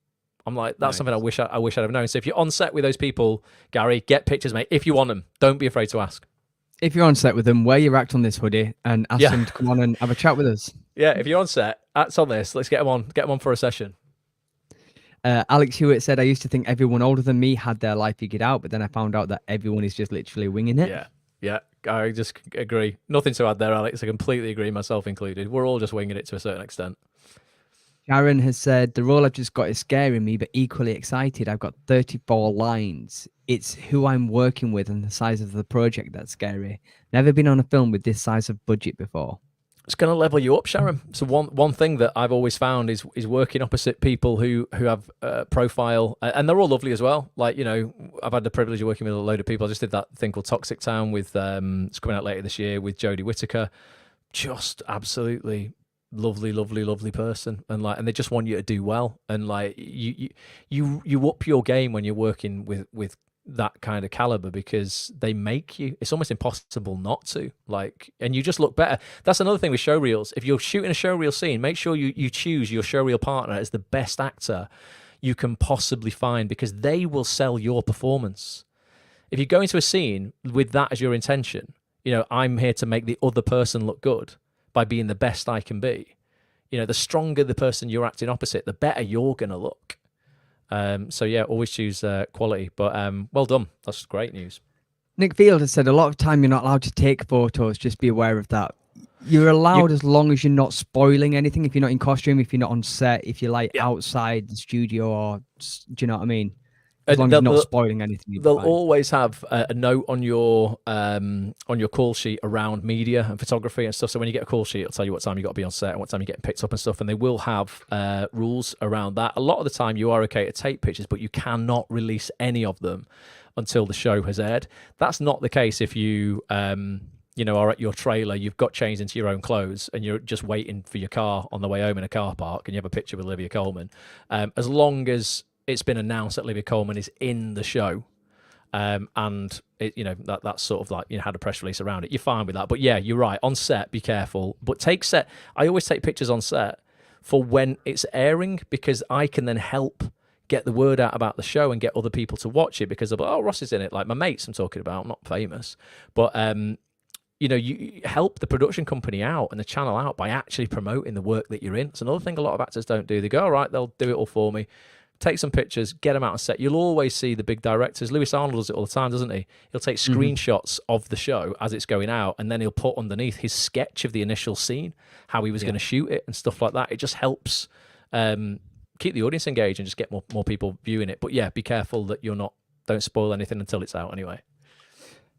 I'm like, that's something I wish I'd have known. So if you're on set with those people, Gary, get pictures, mate. If you want them, don't be afraid to ask. If you're on set with them, wear your Act On This hoodie and ask them to come on and have a chat with us. Yeah, if you're on set, Act On This, let's get them on for a session. Alex Hewitt said, I used to think everyone older than me had their life figured out, but then I found out that everyone is just literally winging it. Yeah, I just agree. Nothing to add there, Alex. I completely agree, myself included. We're all just winging it to a certain extent. Sharon has said, the role I've just got is scaring me, but equally excited. I've got 34 lines. It's who I'm working with and the size of the project that's scary. Never been on a film with this size of budget before. It's going to level you up, Sharon. So one thing that I've always found is working opposite people who have profile, and they're all lovely as well. Like, I've had the privilege of working with a load of people. I just did that thing called Toxic Town with it's coming out later this year with Jodie Whittaker. Just absolutely lovely, lovely, lovely person, and they just want you to do well, and you up your game when you're working with that kind of caliber, because they make you, it's almost impossible not to, and you just look better. That's another thing with show reels. If you're shooting a show reel scene, make sure you choose your show reel partner as the best actor you can possibly find, because they will sell your performance. If you go into a scene with that as your intention, I'm here to make the other person look good by being the best I can be, the stronger the person you're acting opposite, the better you're gonna look. So yeah, always choose quality. But well done. That's great news. Nick Field has said a lot of time you're not allowed to take photos. Just be aware of that. You're allowed as long as you're not spoiling anything. If you're not in costume, if you're not on set, if you're outside the studio, or do you know what I mean? As long as you're not spoiling anything. They'll always have a note on your call sheet around media and photography and stuff. So when you get a call sheet, it'll tell you what time you got to be on set and what time you're getting picked up and stuff. And they will have rules around that. A lot of the time, you are okay to take pictures, but you cannot release any of them until the show has aired. That's not the case if you are at your trailer, you've got changed into your own clothes, and you're just waiting for your car on the way home in a car park, and you have a picture with Olivia Colman. As long as it's been announced that Olivia Colman is in the show, and that's sort of had a press release around it, you're fine with that. But yeah, you're right, on set, be careful. But I always take pictures on set for when it's airing, because I can then help get the word out about the show and get other people to watch it, because they're like, oh, Ross is in it. Like my mates I'm talking about, I'm not famous, but you help the production company out and the channel out by actually promoting the work that you're in. It's another thing a lot of actors don't do. They go, all right, they'll do it all for me. Take some pictures, get them out on set. You'll always see the big directors. Lewis Arnold does it all the time, doesn't he? He'll take screenshots of the show as it's going out, and then he'll put underneath his sketch of the initial scene, how he was going to shoot it and stuff like that. It just helps keep the audience engaged and just get more people viewing it. But yeah, be careful that don't spoil anything until it's out anyway.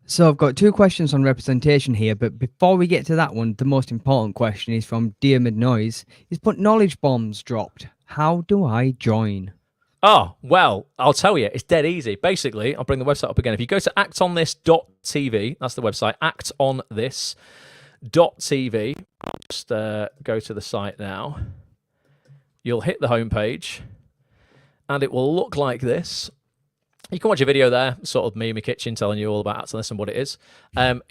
So I've got 2 questions on representation here, but before we get to that one, the most important question is from Dear Midnoise. He's put knowledge bombs dropped. How do I join? Oh, well, I'll tell you, it's dead easy. Basically, I'll bring the website up again. If you go to actonthis.tv, that's the website, actonthis.tv. I'll just go to the site now. You'll hit the homepage, and it will look like this. You can watch a video there, sort of me in my kitchen telling you all about Act On This and what it is.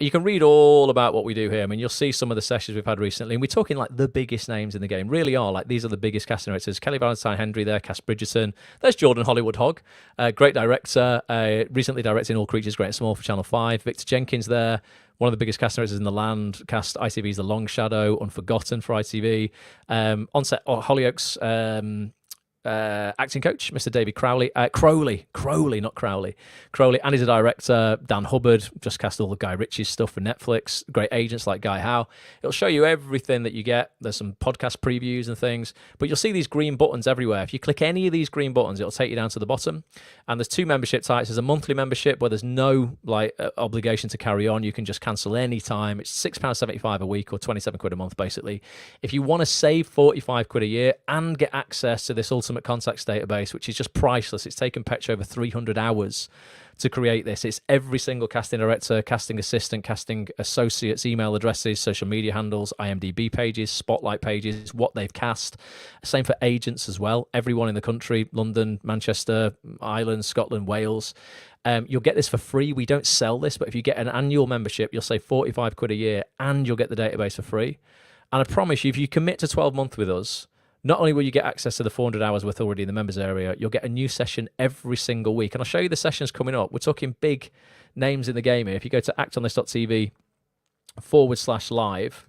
You can read all about what we do here. I mean, you'll see some of the sessions we've had recently, and we're talking like the biggest names in the game. Really are like these are the biggest casting directors. Kelly Valentine Hendry there, Cass Bridgerton. There's Jordan Hollywood Hogg, great director, recently directing All Creatures Great and Small for Channel 5. Victor Jenkins there, one of the biggest casting directors in the land. Cast ITV's The Long Shadow, Unforgotten for ITV. On set, Hollyoaks. Acting coach, Mr. David Crowley, not Crowley, and he's a director. Dan Hubbard just cast all the Guy Ritchie's stuff for Netflix. Great agents like Guy Howe. It'll show you everything that you get. There's some podcast previews and things, but you'll see these green buttons everywhere. If you click any of these green buttons, it'll take you down to the bottom. And there's 2 membership types. There's a monthly membership where there's no obligation to carry on. You can just cancel any time. It's £6.75 a week or 27 quid a month, basically. If you want to save 45 quid a year and get access to this ultimate contacts database, which is just priceless. It's taken Petch over 300 hours to create this. It's every single casting director, casting assistant, casting associates, email addresses, social media handles, IMDb pages, spotlight pages, what they've cast. Same for agents as well. Everyone in the country, London, Manchester, Ireland, Scotland, Wales. You'll get this for free. We don't sell this, but if you get an annual membership, you'll save 45 quid a year and you'll get the database for free. And I promise you, if you commit to 12 months with us, not only will you get access to the 400 hours worth already in the members area, you'll get a new session every single week. And I'll show you the sessions coming up. We're talking big names in the game here. If you go to actonthis.tv/live,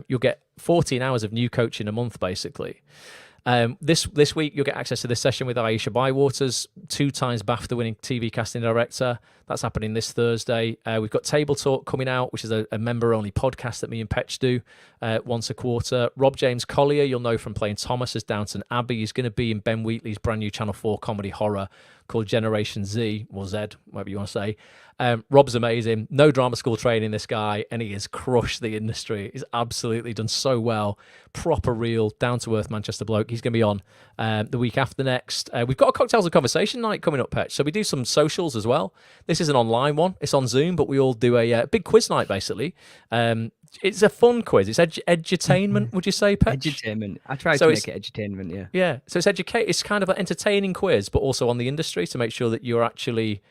you'll get 14 hours of new coaching a month, basically. This week, you'll get access to this session with Aisha Bywaters, 2 times BAFTA-winning TV casting director. That's happening this Thursday. We've got Table Talk coming out, which is a member-only podcast that me and Petch do once a quarter. Rob James Collier, you'll know from playing Thomas as Downton Abbey. He's going to be in Ben Wheatley's brand new Channel 4 comedy horror called Generation Z, or Z, whatever you want to say. Rob's amazing. No drama school training, this guy, and he has crushed the industry. He's absolutely done so well. Proper real, down-to-earth Manchester bloke. He's going to be on the week after next. We've got a Cocktails and Conversation night coming up, Petch. So we do some socials as well. This is an online one. It's on Zoom, but we all do a big quiz night, basically. It's a fun quiz. It's edutainment, would you say, Petch? Edutainment. I try to make it edutainment, yeah. Yeah. So it's kind of an entertaining quiz, but also on the industry to make sure that you're actually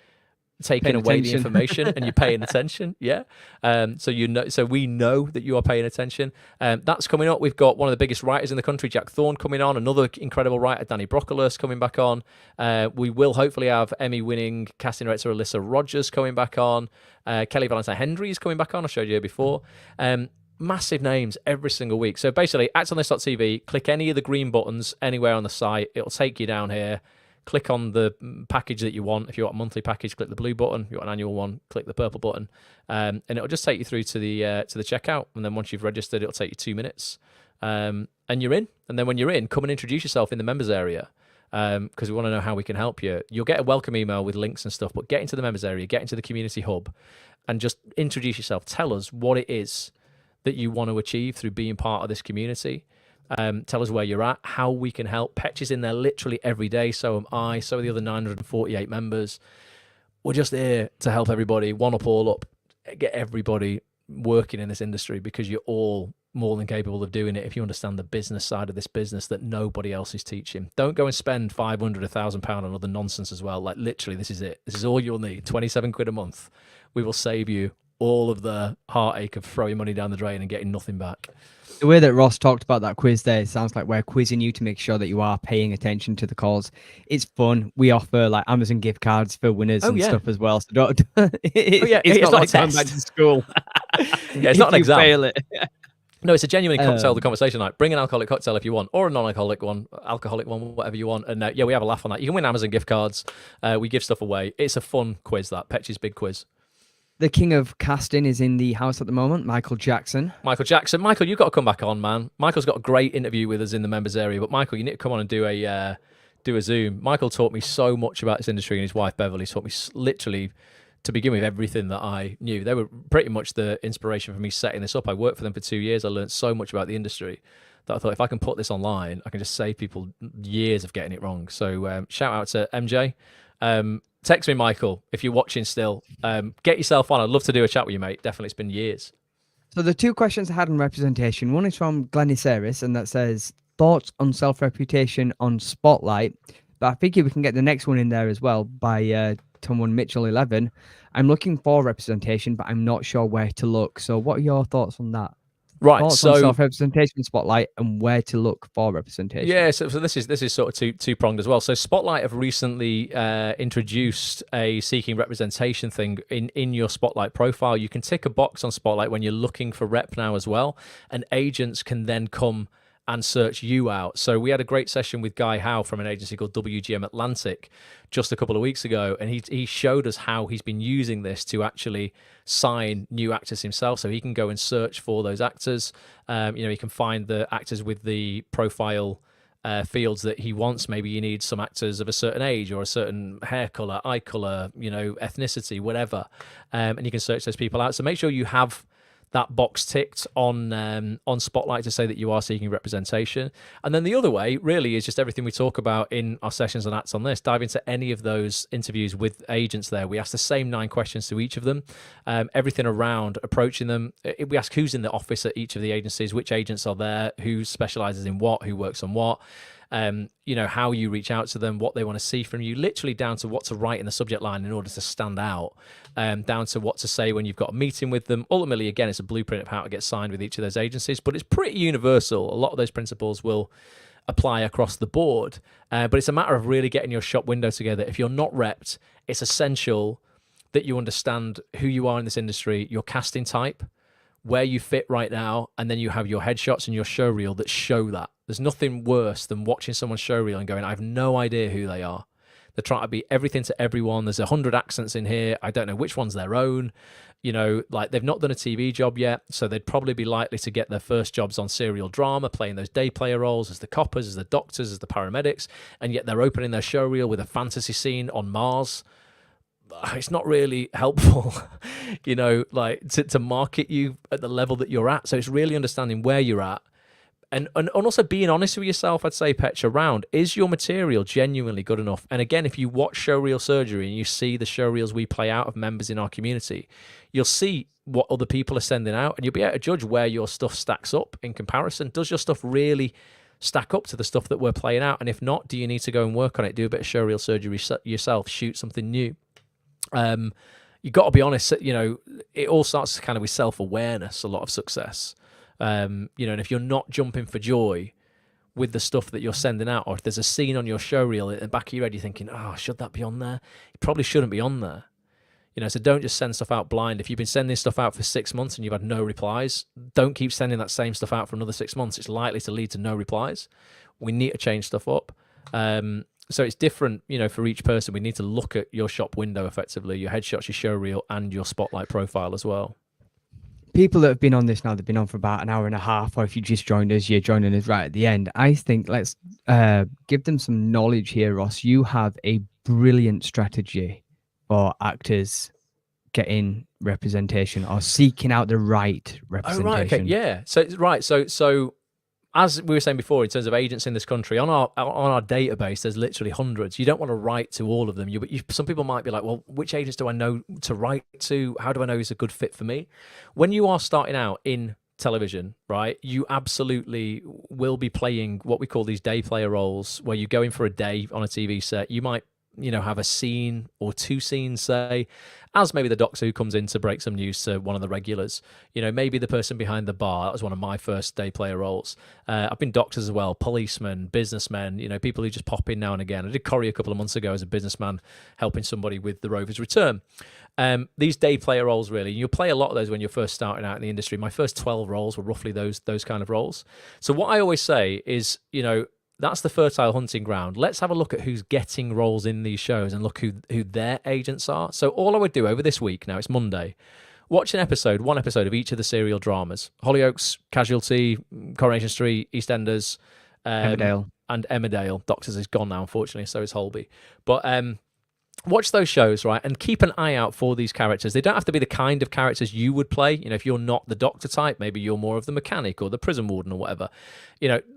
taking away the information and you're paying attention. Yeah. So we know that you are paying attention. That's coming up. We've got one of the biggest writers in the country, Jack Thorne, coming on. Another incredible writer, Danny Brocklehurst, coming back on. We will hopefully have Emmy-winning casting director Alyssa Rogers coming back on. Kelly Valentine Hendry is coming back on. I showed you before. Massive names every single week. So basically, actonthis.tv, click any of the green buttons anywhere on the site. It'll take you down here. Click on the package that you want. If you want a monthly package, click the blue button. If you want an annual one, click the purple button. And it'll just take you through to the checkout. And then once you've registered, it'll take you 2 minutes. And you're in. And then when you're in, come and introduce yourself in the members area. Because we want to know how we can help you. You'll get a welcome email with links and stuff, but get into the members area, get into the community hub, and just introduce yourself. Tell us what it is that you want to achieve through being part of this community. Tell us where you're at, how we can help. Petch is in there literally every day. So am I. So are the other 948 members. We're just here to help everybody, one up, all up, get everybody working in this industry because you're all more than capable of doing it if you understand the business side of this business that nobody else is teaching. Don't go and spend £500, £1,000 on other nonsense as well. Like literally, this is it. This is all you'll need. 27 quid a month. We will save you all of the heartache of throwing money down the drain and getting nothing back. The way that Ross talked about that quiz there, it sounds like we're quizzing you to make sure that you are paying attention to the calls. It's fun. We offer like Amazon gift cards for winners and stuff as well. So don't, it's not like going back to school. Yeah, it's not an exam. Fail it. No, it's a genuine cocktail, the conversation night. Bring an alcoholic cocktail if you want, or a non-alcoholic one, whatever you want. And we have a laugh on that. You can win Amazon gift cards. We give stuff away. It's a fun quiz, that Petch's big quiz. The king of casting is in the house at the moment, Michael Jackson. Michael, you've got to come back on, man. Michael's got a great interview with us in the members area. But Michael, you need to come on and do a Zoom. Michael taught me so much about this industry, and his wife Beverly taught me literally to begin with everything that I knew. They were pretty much the inspiration for me setting this up. I worked for them for 2 years. I learned so much about the industry that I thought if I can put this online, I can just save people years of getting it wrong. So shout out to MJ. Text me, Michael, if you're watching still. Get yourself on. I'd love to do a chat with you, mate. Definitely, it's been years. So the 2 questions I had on representation. One is from Glennie Saris, and that says, thoughts on self-reputation on Spotlight But I figure we can get the next one in there as well by Tom Mitchell 11. I'm looking for representation, but I'm not sure where to look. So what are your thoughts on that? Right, Thoughts on self-representation spotlight and where to look for representation. Yeah, so this is sort of two pronged as well. So Spotlight have recently introduced a seeking representation thing in your Spotlight profile. You can tick a box on Spotlight when you're looking for rep now as well, and agents can then come and search you out. So we had a great session with Guy Howe from an agency called WGM Atlantic just a couple of weeks ago, and he showed us how he's been using this to actually sign new actors himself. So he can go and search for those actors. He can find the actors with the profile fields that he wants. Maybe you need some actors of a certain age or a certain hair color, eye color, ethnicity, whatever, and you can search those people out. So make sure you have that box ticked on Spotlight to say that you are seeking representation. And then the other way really is just everything we talk about in our sessions on Acts on This. Dive into any of those interviews with agents there. We ask the same 9 questions to each of them. Everything around approaching them. We ask who's in the office at each of the agencies, which agents are there, who specializes in what, who works on what. How you reach out to them, what they want to see from you, literally down to what to write in the subject line in order to stand out, down to what to say when you've got a meeting with them. Ultimately, again, it's a blueprint of how to get signed with each of those agencies, but it's pretty universal. A lot of those principles will apply across the board, but it's a matter of really getting your shop window together. If you're not repped, it's essential that you understand who you are in this industry, your casting type, where you fit right now, and then you have your headshots and your show reel that show that. There's nothing worse than watching someone's show reel and going, I have no idea who they are. They're trying to be everything to everyone. There's 100 accents in here. I don't know which one's their own. They've not done a TV job yet, so they'd probably be likely to get their first jobs on serial drama, playing those day player roles as the coppers, as the doctors, as the paramedics, and yet they're opening their show reel with a fantasy scene on Mars. It's not really helpful, to market you at the level that you're at. So it's really understanding where you're at and also being honest with yourself, I'd say, Petch, around, is your material genuinely good enough? And again, if you watch Showreel Surgery and you see the showreels we play out of members in our community, you'll see what other people are sending out and you'll be able to judge where your stuff stacks up in comparison. Does your stuff really stack up to the stuff that we're playing out? And if not, do you need to go and work on it? Do a bit of Showreel Surgery yourself, shoot something new. You got to be honest, it all starts kind of with self-awareness, a lot of success. And if you're not jumping for joy with the stuff that you're sending out, or if there's a scene on your show reel in the back of your head, you're thinking, should that be on there? It probably shouldn't be on there. So don't just send stuff out blind. If you've been sending stuff out for 6 months and you've had no replies, don't keep sending that same stuff out for another 6 months. It's likely to lead to no replies. We need to change stuff up. So it's different, for each person. We need to look at your shop window effectively, your headshots, your show reel, and your Spotlight profile as well. People that have been on this now, they've been on for about an hour and a half, or if you just joined us, you're joining us right at the end. I think let's give them some knowledge here, Ross. You have a brilliant strategy for actors getting representation or seeking out the right representation. Oh, right, okay, yeah. So as we were saying before, in terms of agents in this country, on our database, there's literally hundreds. You don't want to write to all of them. Some people might be like, well, which agents do I know to write to? How do I know who's a good fit for me? When you are starting out in television, right, you absolutely will be playing what we call these day player roles, where you go in for a day on a TV set. You might have a scene or 2 scenes, say, as maybe the doctor who comes in to break some news to one of the regulars. Maybe the person behind the bar. That was one of my first day player roles. I've been doctors as well, policemen, businessmen, people who just pop in now and again. I did Corrie a couple of months ago as a businessman, helping somebody with the Rover's return. These day player roles, really, you'll play a lot of those when you're first starting out in the industry. My first 12 roles were roughly those kind of roles. So what I always say is, that's the fertile hunting ground. Let's have a look at who's getting roles in these shows and look who their agents are. So all I would do over this week, now it's Monday, watch one episode of each of the serial dramas. Hollyoaks, Casualty, Coronation Street, EastEnders, Emmerdale. And Emmerdale. Doctors is gone now, unfortunately, so is Holby. But watch those shows, right, and keep an eye out for these characters. They don't have to be the kind of characters you would play. If you're not the doctor type, maybe you're more of the mechanic or the prison warden or whatever.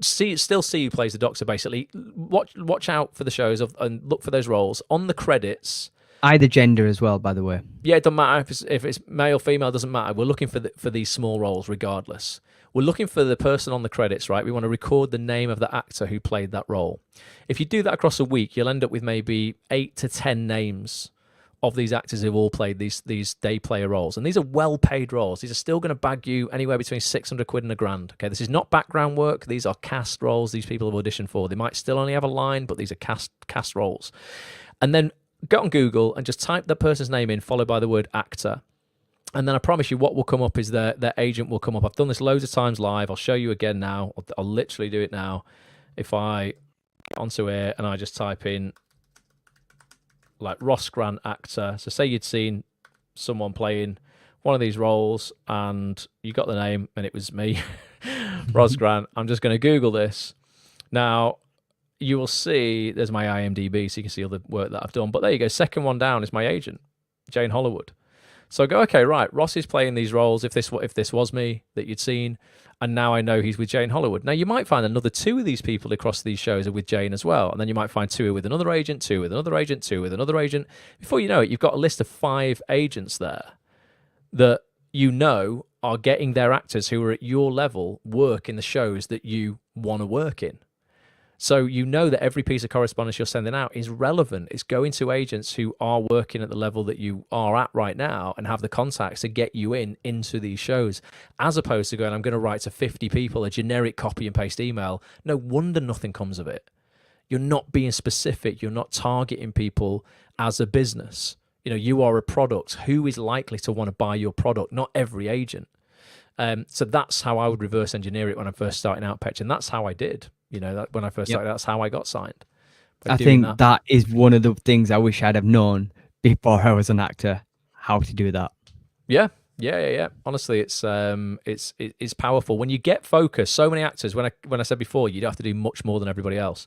Still see who plays the doctor, basically. Watch out for the shows and look for those roles. On the credits, Either gender as well, by the way. Yeah, it doesn't matter if it's male, female, doesn't matter. We're looking for these small roles regardless. We're looking for the person on the credits, right? We want to record the name of the actor who played that role. If you do that across a week, you'll end up with maybe 8 to 10 names of these actors who've all played these day player roles. And these are well-paid roles. These are still going to bag you anywhere between 600 quid and £1,000. Okay, this is not background work. These are cast roles these people have auditioned for. They might still only have a line, but these are cast roles. And then go on Google and just type the person's name in, followed by the word actor. And then I promise you what will come up is their agent will come up. I've done this loads of times live. I'll show you again now. I'll literally do it now. If I get onto here and I just type in like Ross Grant actor. So say you'd seen someone playing one of these roles and you got the name and it was me, Ross Grant. I'm just going to Google this. Now, you will see there's my IMDb, so you can see all the work that I've done. But there you go. Second one down is my agent, Jane Hollywood. So I go, okay, right. Ross is playing these roles. If this was me that you'd seen, and now I know he's with Jane Hollywood. Now you might find another 2 of these people across these shows are with Jane as well, and then you might find 2 with another agent, 2 with another agent, 2 with another agent. Before you know it, you've got a list of 5 agents there that you know are getting their actors who are at your level work in the shows that you want to work in. So you know that every piece of correspondence you're sending out is relevant. It's going to agents who are working at the level that you are at right now and have the contacts to get you into these shows, as opposed to going, I'm going to write to 50 people a generic copy and paste email. No wonder nothing comes of it. You're not being specific. You're not targeting people as a business. You know, you are a product. Who is likely to want to buy your product? Not every agent. So that's how I would reverse engineer it when I'm first starting out, Petch, and that's how I did. You know, that when I first started, that's how I got signed. I think that is one of the things I wish I'd have known before I was an actor, how to do that. Yeah. Honestly, it's powerful when you get focused. So many actors, when I said before, you don't have to do much more than everybody else.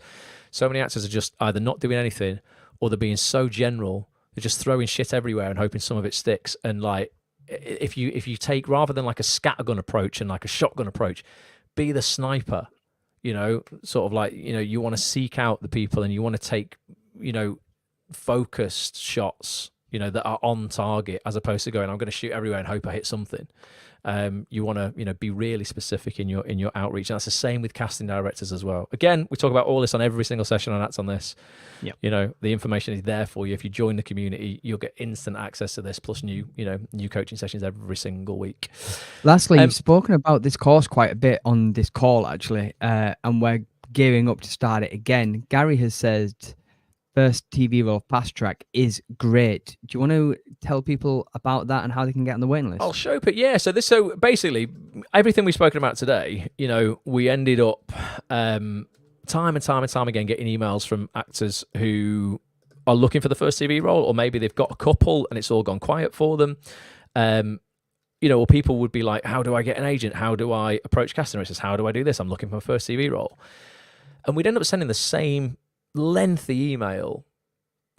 So many actors are just either not doing anything or they're being so general, they're just throwing shit everywhere and hoping some of it sticks. And like, if you take, rather than like a scattergun approach and like a shotgun approach, be the sniper. You know, sort of like, you know, you want to seek out the people and you want to take, you know, focused shots, you know, that are on target, as opposed to going, I'm going to shoot everywhere and hope I hit something. You want to, you know, be really specific in your outreach. And that's the same with casting directors as well. Again, we talk about all this on every single session on Act On This. Yep. You know, the information is there for you. If you join the community, you'll get instant access to this, plus new coaching sessions every single week. Lastly, you've spoken about this course quite a bit on this call, actually, and we're gearing up to start it again. Gary has said first TV role fast track is great. Do you want to tell people about that and how they can get on the waiting list? I'll show it. Yeah. So basically, everything we've spoken about today, you know, we ended up time and time again getting emails from actors who are looking for the first TV role, or maybe they've got a couple and it's all gone quiet for them. You know, or people would be like, how do I get an agent? How do I approach casting directors? How do I do this? I'm looking for a first TV role. And we'd end up sending the same lengthy email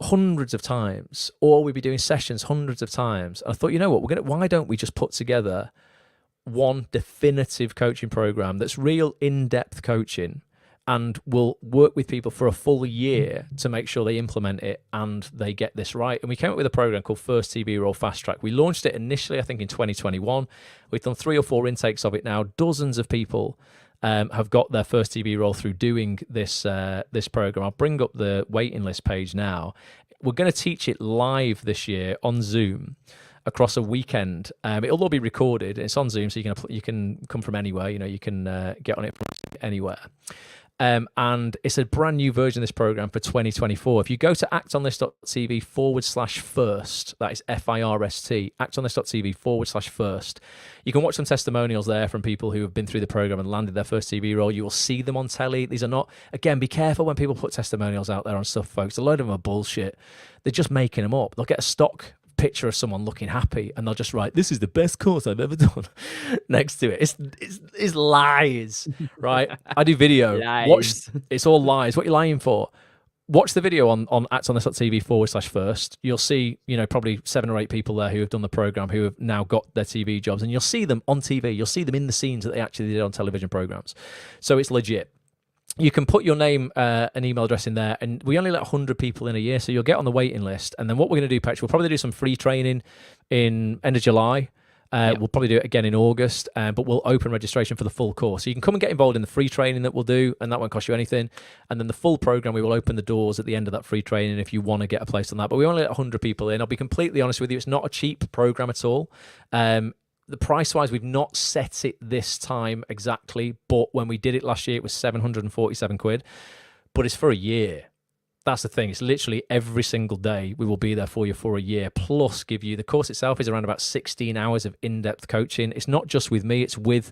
hundreds of times, or we'd be doing sessions hundreds of times. And I thought, you know what, why don't we just put together one definitive coaching program that's real in-depth coaching, and we'll work with people for a full year to make sure they implement it and they get this right. And we came up with a program called First TV Role Fast Track. We launched it initially, I think, in 2021. We've done 3 or 4 intakes of it now. Dozens of people have got their first TV role through doing this program. I'll bring up the waiting list page now. We're going to teach it live this year on Zoom across a weekend. It'll all be recorded. It's on Zoom, so you can come from anywhere. You know, you can get on it from anywhere. And it's a brand new version of this program for 2024. If you go to actonthis.tv/first, that is FIRST, actonthis.tv/first, you can watch some testimonials there from people who have been through the program and landed their first TV role. You will see them on telly. These are not, again, be careful when people put testimonials out there on stuff, folks. A load of them are bullshit. They're just making them up. They'll get a stock picture of someone looking happy and they'll just write, "This is the best course I've ever done," next to it. It's lies, right? I do video. Lies. Watch, it's all lies. What are you lying for? Watch the video on actonthis.tv/first. You'll see, you know, probably 7 or 8 people there who have done the program, who have now got their TV jobs, and you'll see them on TV. You'll see them in the scenes that they actually did on television programs. So it's legit. you can put your name and email address in there, and we only let 100 people in a year, so you'll get on the waiting list. And then what we're going to do, Petch, we'll probably do some free training in end of July. We'll probably do it again in August, but we'll open registration for the full course. So you can come and get involved in the free training that we'll do, and that won't cost you anything. And then the full program, we will open the doors at the end of that free training if you want to get a place on that. But we only let 100 people in. I'll be completely honest with you, it's not a cheap program at all. The price-wise, we've not set it this time exactly, but when we did it last year, it was 747 quid. But it's for a year. That's the thing. It's literally every single day we will be there for you for a year, plus give you, the course itself is around about 16 hours of in-depth coaching. It's not just with me, it's with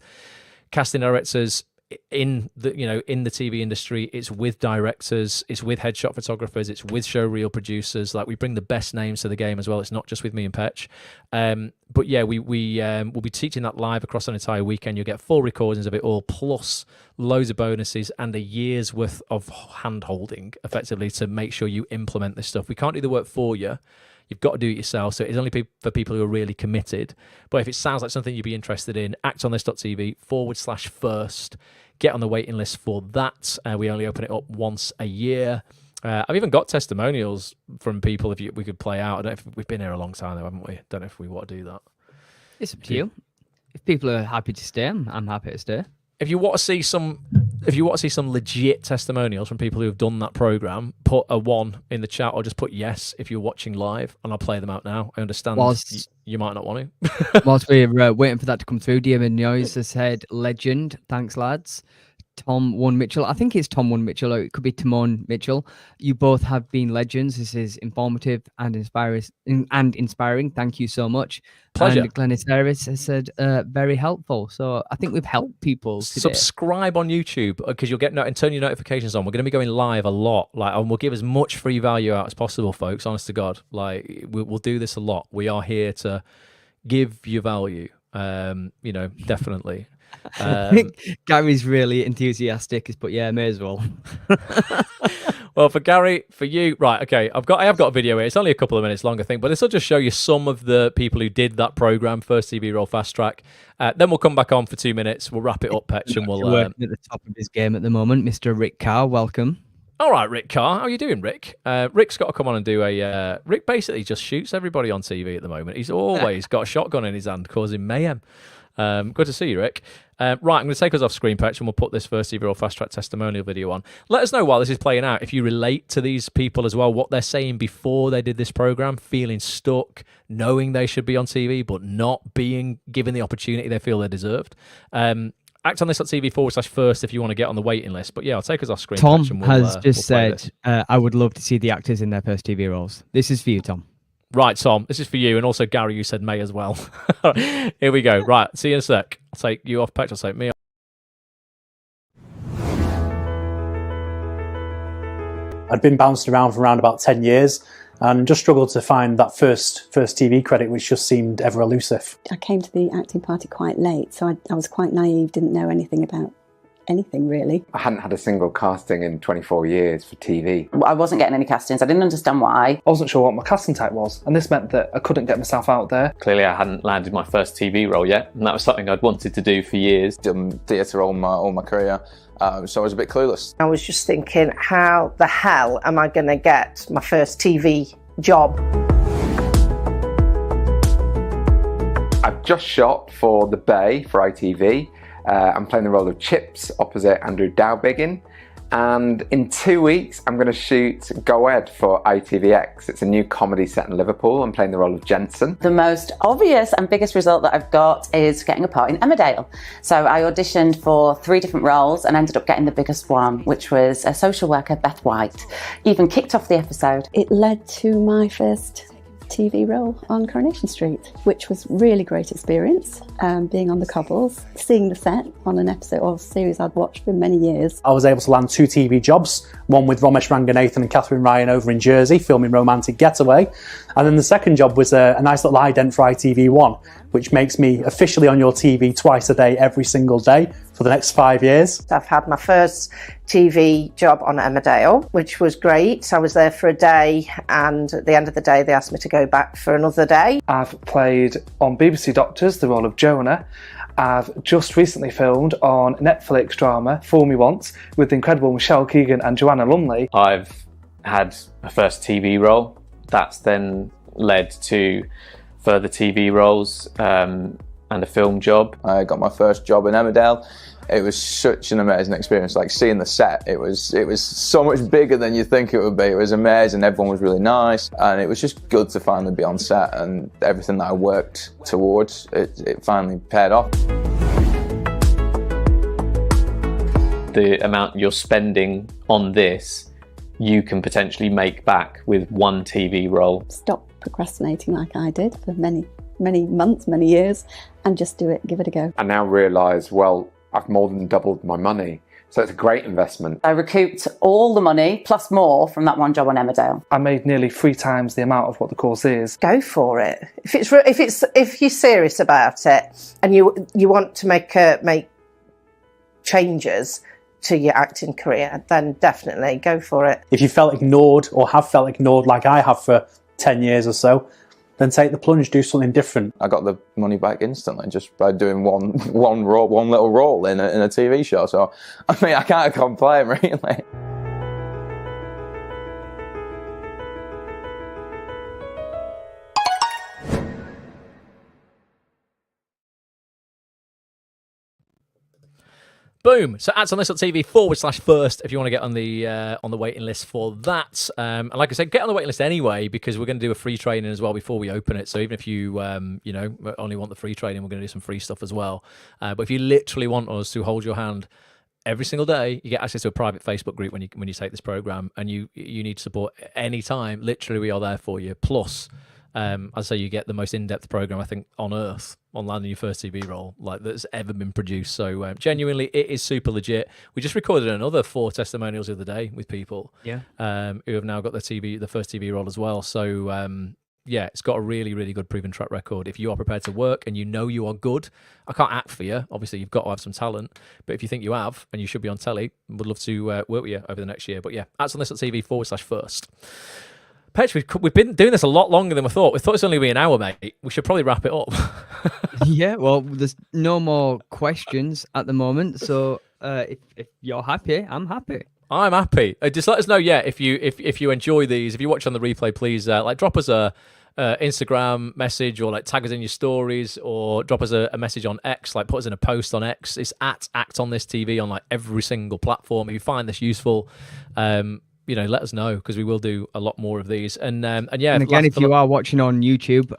casting directors in the TV industry. It's with directors, it's with headshot photographers, it's with show reel producers. Like, we bring the best names to the game as well. It's not just with me and Petch. But yeah, we'll be teaching that live across an entire weekend. You'll get full recordings of it all, plus loads of bonuses and a year's worth of hand holding, effectively, to make sure you implement this stuff. We can't do the work for you. You've got to do it yourself. So it's only for people who are really committed. But if it sounds like something you'd be interested in, actonthis.tv/first. Get on the waiting list for that. We only open it up once a year. I've even got testimonials from people if we could play out. I don't know if we've been here a long time though, haven't we? Don't know if we want to do that. It's up to you. If people are happy to stay, I'm happy to stay. If you want to see some legit testimonials from people who have done that program, put a 1 in the chat, or just put yes if you're watching live, and I'll play them out now. I understand you might not want to. Whilst we're waiting for that to come through, DM Noise has said, legend. Thanks, lads. Tom One Mitchell. I think it's Tom One Mitchell, or it could be Timon Mitchell. You both have been legends. This is informative and inspiring. Thank you so much. Pleasure. And Glennis Harris has said, very helpful. So I think we've helped people today. Subscribe on YouTube, because you'll get and turn your notifications on. We're going to be going live a lot, and we'll give as much free value out as possible, folks. Honest to God, we'll do this a lot. We are here to give you value. Definitely. I think Gary's really enthusiastic. He's put, yeah, may as well. Well, for Gary, for you, right? Okay, I have got a video here. It's only a couple of minutes long, I think, but this will just show you some of the people who did that program, First TV Role Fast Track. Then we'll come back on for 2 minutes. We'll wrap it up, Petch, and we'll working at the top of his game at the moment. Mr. Rick Carr, welcome. All right, Rick Carr, how are you doing, Rick? Rick's got to come on and do a. Rick basically just shoots everybody on TV at the moment. He's always got a shotgun in his hand, causing mayhem. Good to see you, Rick. Right, I'm going to take us off screen, Petch, and we'll put this First TV Role Fast Track testimonial video on. Let us know while this is playing out if you relate to these people as well, what they're saying before they did this program, feeling stuck, knowing they should be on TV, but not being given the opportunity they feel they deserved. Actonthis.tv/first if you want to get on the waiting list. But yeah, I'll take us off screen. Tom Petch, and has just said, I would love to see the actors in their first TV roles. This is for you, Tom. Right, Tom, this is for you, and also Gary, you said May as well. Here we go. Right, see you in a sec. I'll take you off, Petch. I'll take me off. I'd been bounced around for around about 10 years and just struggled to find that first TV credit, which just seemed ever elusive. I came to the acting party quite late, so I was quite naive, didn't know anything about anything really. I hadn't had a single casting in 24 years for TV. I wasn't getting any castings. I didn't understand why. I wasn't sure what my casting type was, and this meant that I couldn't get myself out there. Clearly I hadn't landed my first TV role yet, and that was something I'd wanted to do for years. Done theatre all my career, so I was a bit clueless. I was just thinking, how the hell am I going to get my first TV job? I've just shot for The Bay for ITV. I'm playing the role of Chips opposite Andrew Dowbiggin, and in 2 weeks I'm going to shoot Go Ed for ITVX. It's a new comedy set in Liverpool. I'm playing the role of Jensen. The most obvious and biggest result that I've got is getting a part in Emmerdale. So I auditioned for 3 different roles and ended up getting the biggest one, which was a social worker, Beth White. Even kicked off the episode. It led to my first TV role on Coronation Street, which was really great experience, being on the cobbles, seeing the set on an episode or series I'd watched for many years. I was able to land 2 TV jobs, one with Ramesh Ranganathan and Catherine Ryan over in Jersey, filming Romantic Getaway, and then the second job was a nice little ident for ITV1, which makes me officially on your TV twice a day, every single day, for the next 5 years. I've had my first TV job on Emmerdale, which was great. I was there for a day, and at the end of the day they asked me to go back for another day. I've played on BBC Doctors the role of Jonah, I've just recently filmed on Netflix drama Fool Me Once with the incredible Michelle Keegan and Joanna Lumley. I've had a first TV role. That's then led to further TV roles and a film job. I got my first job in Emmerdale. It was such an amazing experience. Like seeing the set, it was so much bigger than you think it would be. It was amazing. Everyone was really nice, and it was just good to finally be on set. And everything that I worked towards, it finally paid off. The amount you're spending on this, you can potentially make back with one TV role. Stop procrastinating like I did for many months, many years, and just do it, give it a go. I now realise, well, I've more than doubled my money. So it's a great investment. I recouped all the money plus more from that one job on Emmerdale. I made nearly 3 times the amount of what the course is. Go for it. If you're serious about it and you want to make changes to your acting career, then definitely go for it. If you felt ignored or have felt ignored like I have for 10 years or so, then take the plunge, do something different. I got the money back instantly just by doing one little role in a TV show. So, I mean, I can't complain, really. Boom. So Act On This TV/first if you want to get on the waiting list for that. And like I said, get on the waiting list anyway, because we're going to do a free training as well before we open it. So even if you only want the free training, we're going to do some free stuff as well. But if you literally want us to hold your hand every single day, you get access to a private Facebook group when you take this program, and you need support anytime. Literally, we are there for you. Plus, I'd say you get the most in-depth program I think on earth on landing your first TV role like that's ever been produced. So genuinely, it is super legit. We just recorded another 4 testimonials the other day with people, who have now got the first TV role as well. So it's got a really, really good proven track record. If you are prepared to work and you know you are good, I can't act for you. Obviously, you've got to have some talent. But if you think you have and you should be on telly, would love to work with you over the next year. But yeah, Act On This TV/first. Petch, we've been doing this a lot longer than we thought. We thought it's only going to be an hour, mate. We should probably wrap it up. Yeah, well, there's no more questions at the moment. So if you're happy, I'm happy. I'm happy. Just let us know, if you enjoy these. If you watch on the replay, please drop us a Instagram message, or tag us in your stories, or drop us a message on X, put us in a post on X. It's at Act On This TV on every single platform. If you find this useful, let us know, because we will do a lot more of these. And again, if you are watching on YouTube,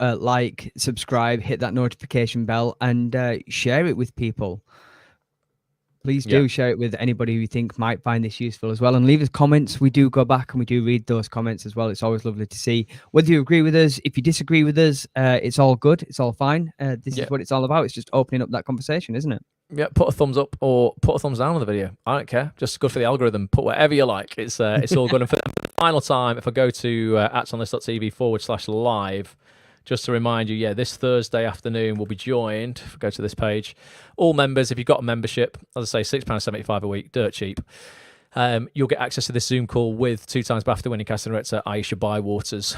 subscribe, hit that notification bell, and share it with people. Please do share it with anybody who you think might find this useful as well. And leave us comments. We do go back and we do read those comments as well. It's always lovely to see whether you agree with us. If you disagree with us, it's all good. It's all fine. This is what it's all about. It's just opening up that conversation, isn't it? Yeah, put a thumbs up or put a thumbs down on the video. I don't care. Just good for the algorithm. Put whatever you like. It's all good. And for the final time, if I go to actonthis.tv/live, just to remind you, this Thursday afternoon we'll be joined. If I go to this page, all members, if you've got a membership, as I say, £6.75 a week, dirt cheap. You'll get access to this Zoom call with 2-times BAFTA winning casting director Aisha Bywaters.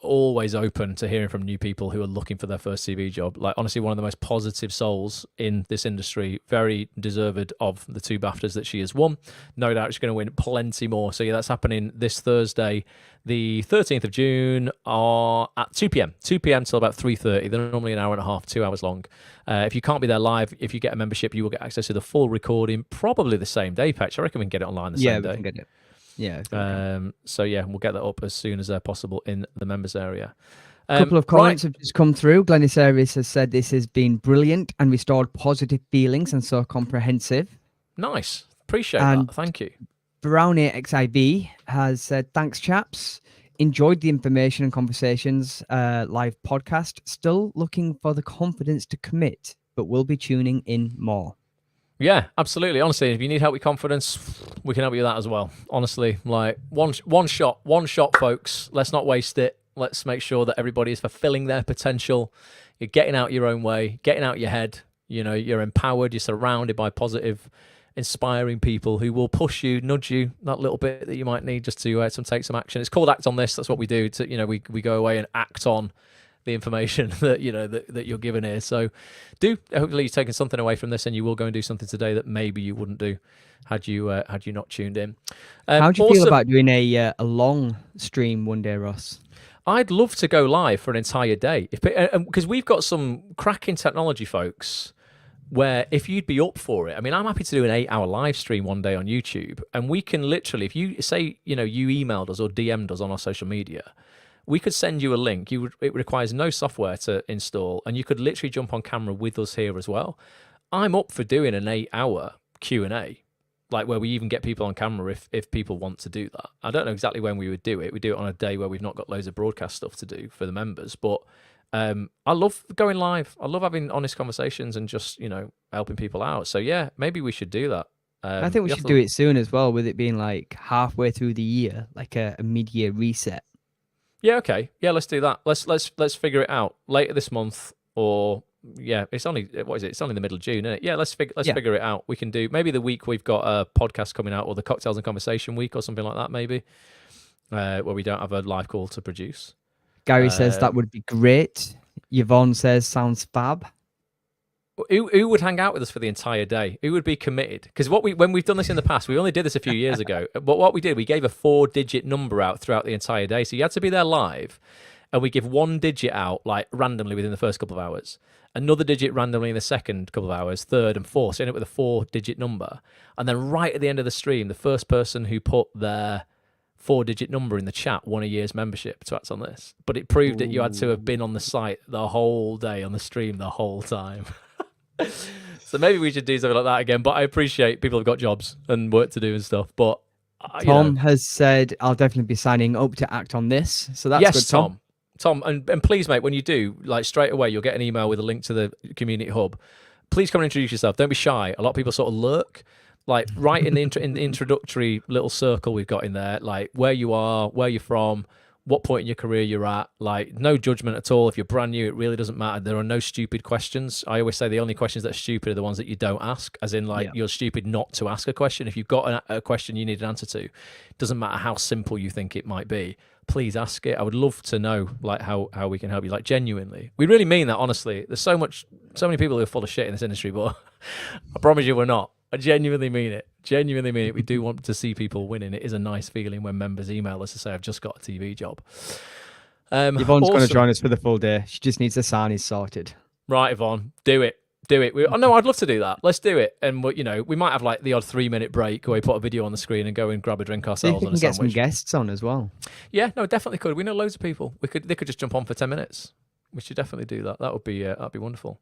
Always open to hearing from new people who are looking for their first TV job. Honestly, one of the most positive souls in this industry, very deserved of the 2 BAFTAs that she has won. No doubt she's going to win plenty more. So that's happening this Thursday, the 13th of June, at 2 p.m. 2 p.m. till about 3:30. They're normally an hour and a half, 2 hours long. If you can't be there live, if you get a membership, you will get access to the full recording, probably the same day, Petch. I reckon we can get it online the same day. Yeah, we can get it. Yeah. We'll get that up as soon as possible in the members area. A couple of comments have just come through. Glennis Service has said this has been brilliant and restored positive feelings and so comprehensive. Nice. Appreciate that. Thank you. Brownie XIB has said, thanks, chaps. Enjoyed the information and conversations live podcast. Still looking for the confidence to commit, but we'll be tuning in more. Yeah, absolutely. Honestly, if you need help with confidence, we can help you with that as well. Honestly, one shot, folks. Let's not waste it. Let's make sure that everybody is fulfilling their potential. You're getting out your own way, getting out your head. You're empowered. You're surrounded by positive, inspiring people who will push you, nudge you that little bit that you might need just to take some action. It's called Act On This. That's what we do. We go away and act on the information that that you're given here. So hopefully you've taken something away from this, and you will go and do something today that maybe you wouldn't do had you not tuned in. How do you feel about doing a long stream one day, Ross? I'd love to go live for an entire day, because we've got some cracking technology folks. Where if you'd be up for it, I mean, I'm happy to do an 8-hour live stream one day on YouTube, and we can literally, if you say, you emailed us or DM'd us on our social media, we could send you a link. It requires no software to install, and you could literally jump on camera with us here as well. I'm up for doing an 8-hour Q&A, like where we even get people on camera if people want to do that. I don't know exactly when we would do it. We do it on a day where we've not got loads of broadcast stuff to do for the members, but I love going live. I love having honest conversations and just, helping people out. So yeah, maybe we should do that. I think we should do it soon as well, with it being like halfway through the year, like a mid-year reset. Yeah, okay. Yeah, let's do that. Let's figure it out later this month, or it's only It's only the middle of June, isn't it? Yeah, let's figure it out. We can do maybe the week we've got a podcast coming out, or the Cocktails and Conversation week, or something like that, maybe, where we don't have a live call to produce. Gary says that would be great. Yvonne says sounds fab. Who would hang out with us for the entire day? Who would be committed? Because when we've done this in the past, we only did this a few years ago. But what we did, we gave a 4-digit number out throughout the entire day. So you had to be there live, and we give 1 digit out like randomly within the first couple of hours, another digit randomly in the second couple of hours, third and fourth. So you end up with a 4-digit number, and then right at the end of the stream, the first person who put their 4-digit number in the chat won a year's membership to Act On This. But it proved that you had to have been on the site the whole day, on the stream the whole time. So maybe we should do something like that again. But I appreciate people have got jobs and work to do and stuff. But Tom has said, I'll definitely be signing up to Act On This. So that's good, Tom. Tom, and please, mate, when you do, like straight away, you'll get an email with a link to the community hub. Please come and introduce yourself. Don't be shy. A lot of people sort of lurk. Like right in the introductory little circle we've got in there, like where you are, where you're from, what point in your career you're at. Like no judgment at all. If you're brand new, it really doesn't matter. There are no stupid questions. I always say the only questions that are stupid are the ones that you don't ask, as in like you're stupid not to ask a question. If you've got a question you need an answer to, it doesn't matter how simple you think it might be, please ask it. I would love to know like how we can help you, like genuinely. We really mean that, honestly. There's so many people who are full of shit in this industry, but I promise you we're not. I genuinely mean it. Genuinely mean it. We do want to see people winning. It is a nice feeling when members email us to say, I've just got a TV job. Yvonne's going to join us for the full day. She just needs the sarnies sorted. Right, Yvonne. Do it. No, I'd love to do that. Let's do it. And we might have like the odd 3-minute break where we put a video on the screen and go and grab a drink ourselves. See if we can get some guests on as well. Yeah, no, definitely could. We know loads of people. They could just jump on for 10 minutes. We should definitely do that. That'd be wonderful.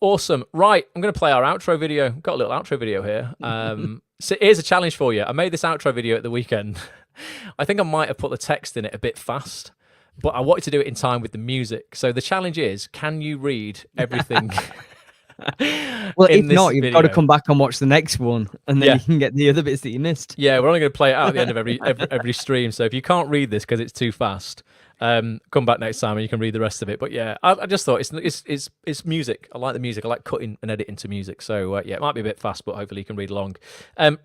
Awesome. Right, I'm going to play our outro video. Got a little outro video here. So here's a challenge for you. I made this outro video at the weekend. I think I might have put the text in it a bit fast, but I wanted to do it in time with the music. So the challenge is, can you read everything? Well, if not, you've got to come back and watch the next one, and then you can get the other bits that you missed. Yeah, we're only going to play it out at the end of every stream. So if you can't read this because it's too fast, come back next time and you can read the rest of it. But yeah, I just thought it's music. I like the music. I like cutting and editing to music. So yeah, it might be a bit fast, but hopefully you can read along.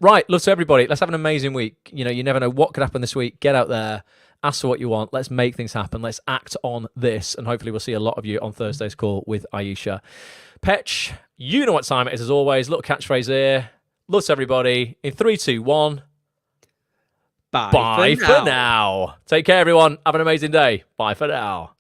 Right, love to everybody. Let's have an amazing week. You never know what could happen this week. Get out there. Ask for what you want. Let's make things happen. Let's act on this. And hopefully we'll see a lot of you on Thursday's call with Aisha. Petch, you know what time it is as always. Little catchphrase here. Love to everybody. In 3, 2, 1. Bye for now. Take care, everyone. Have an amazing day. Bye for now.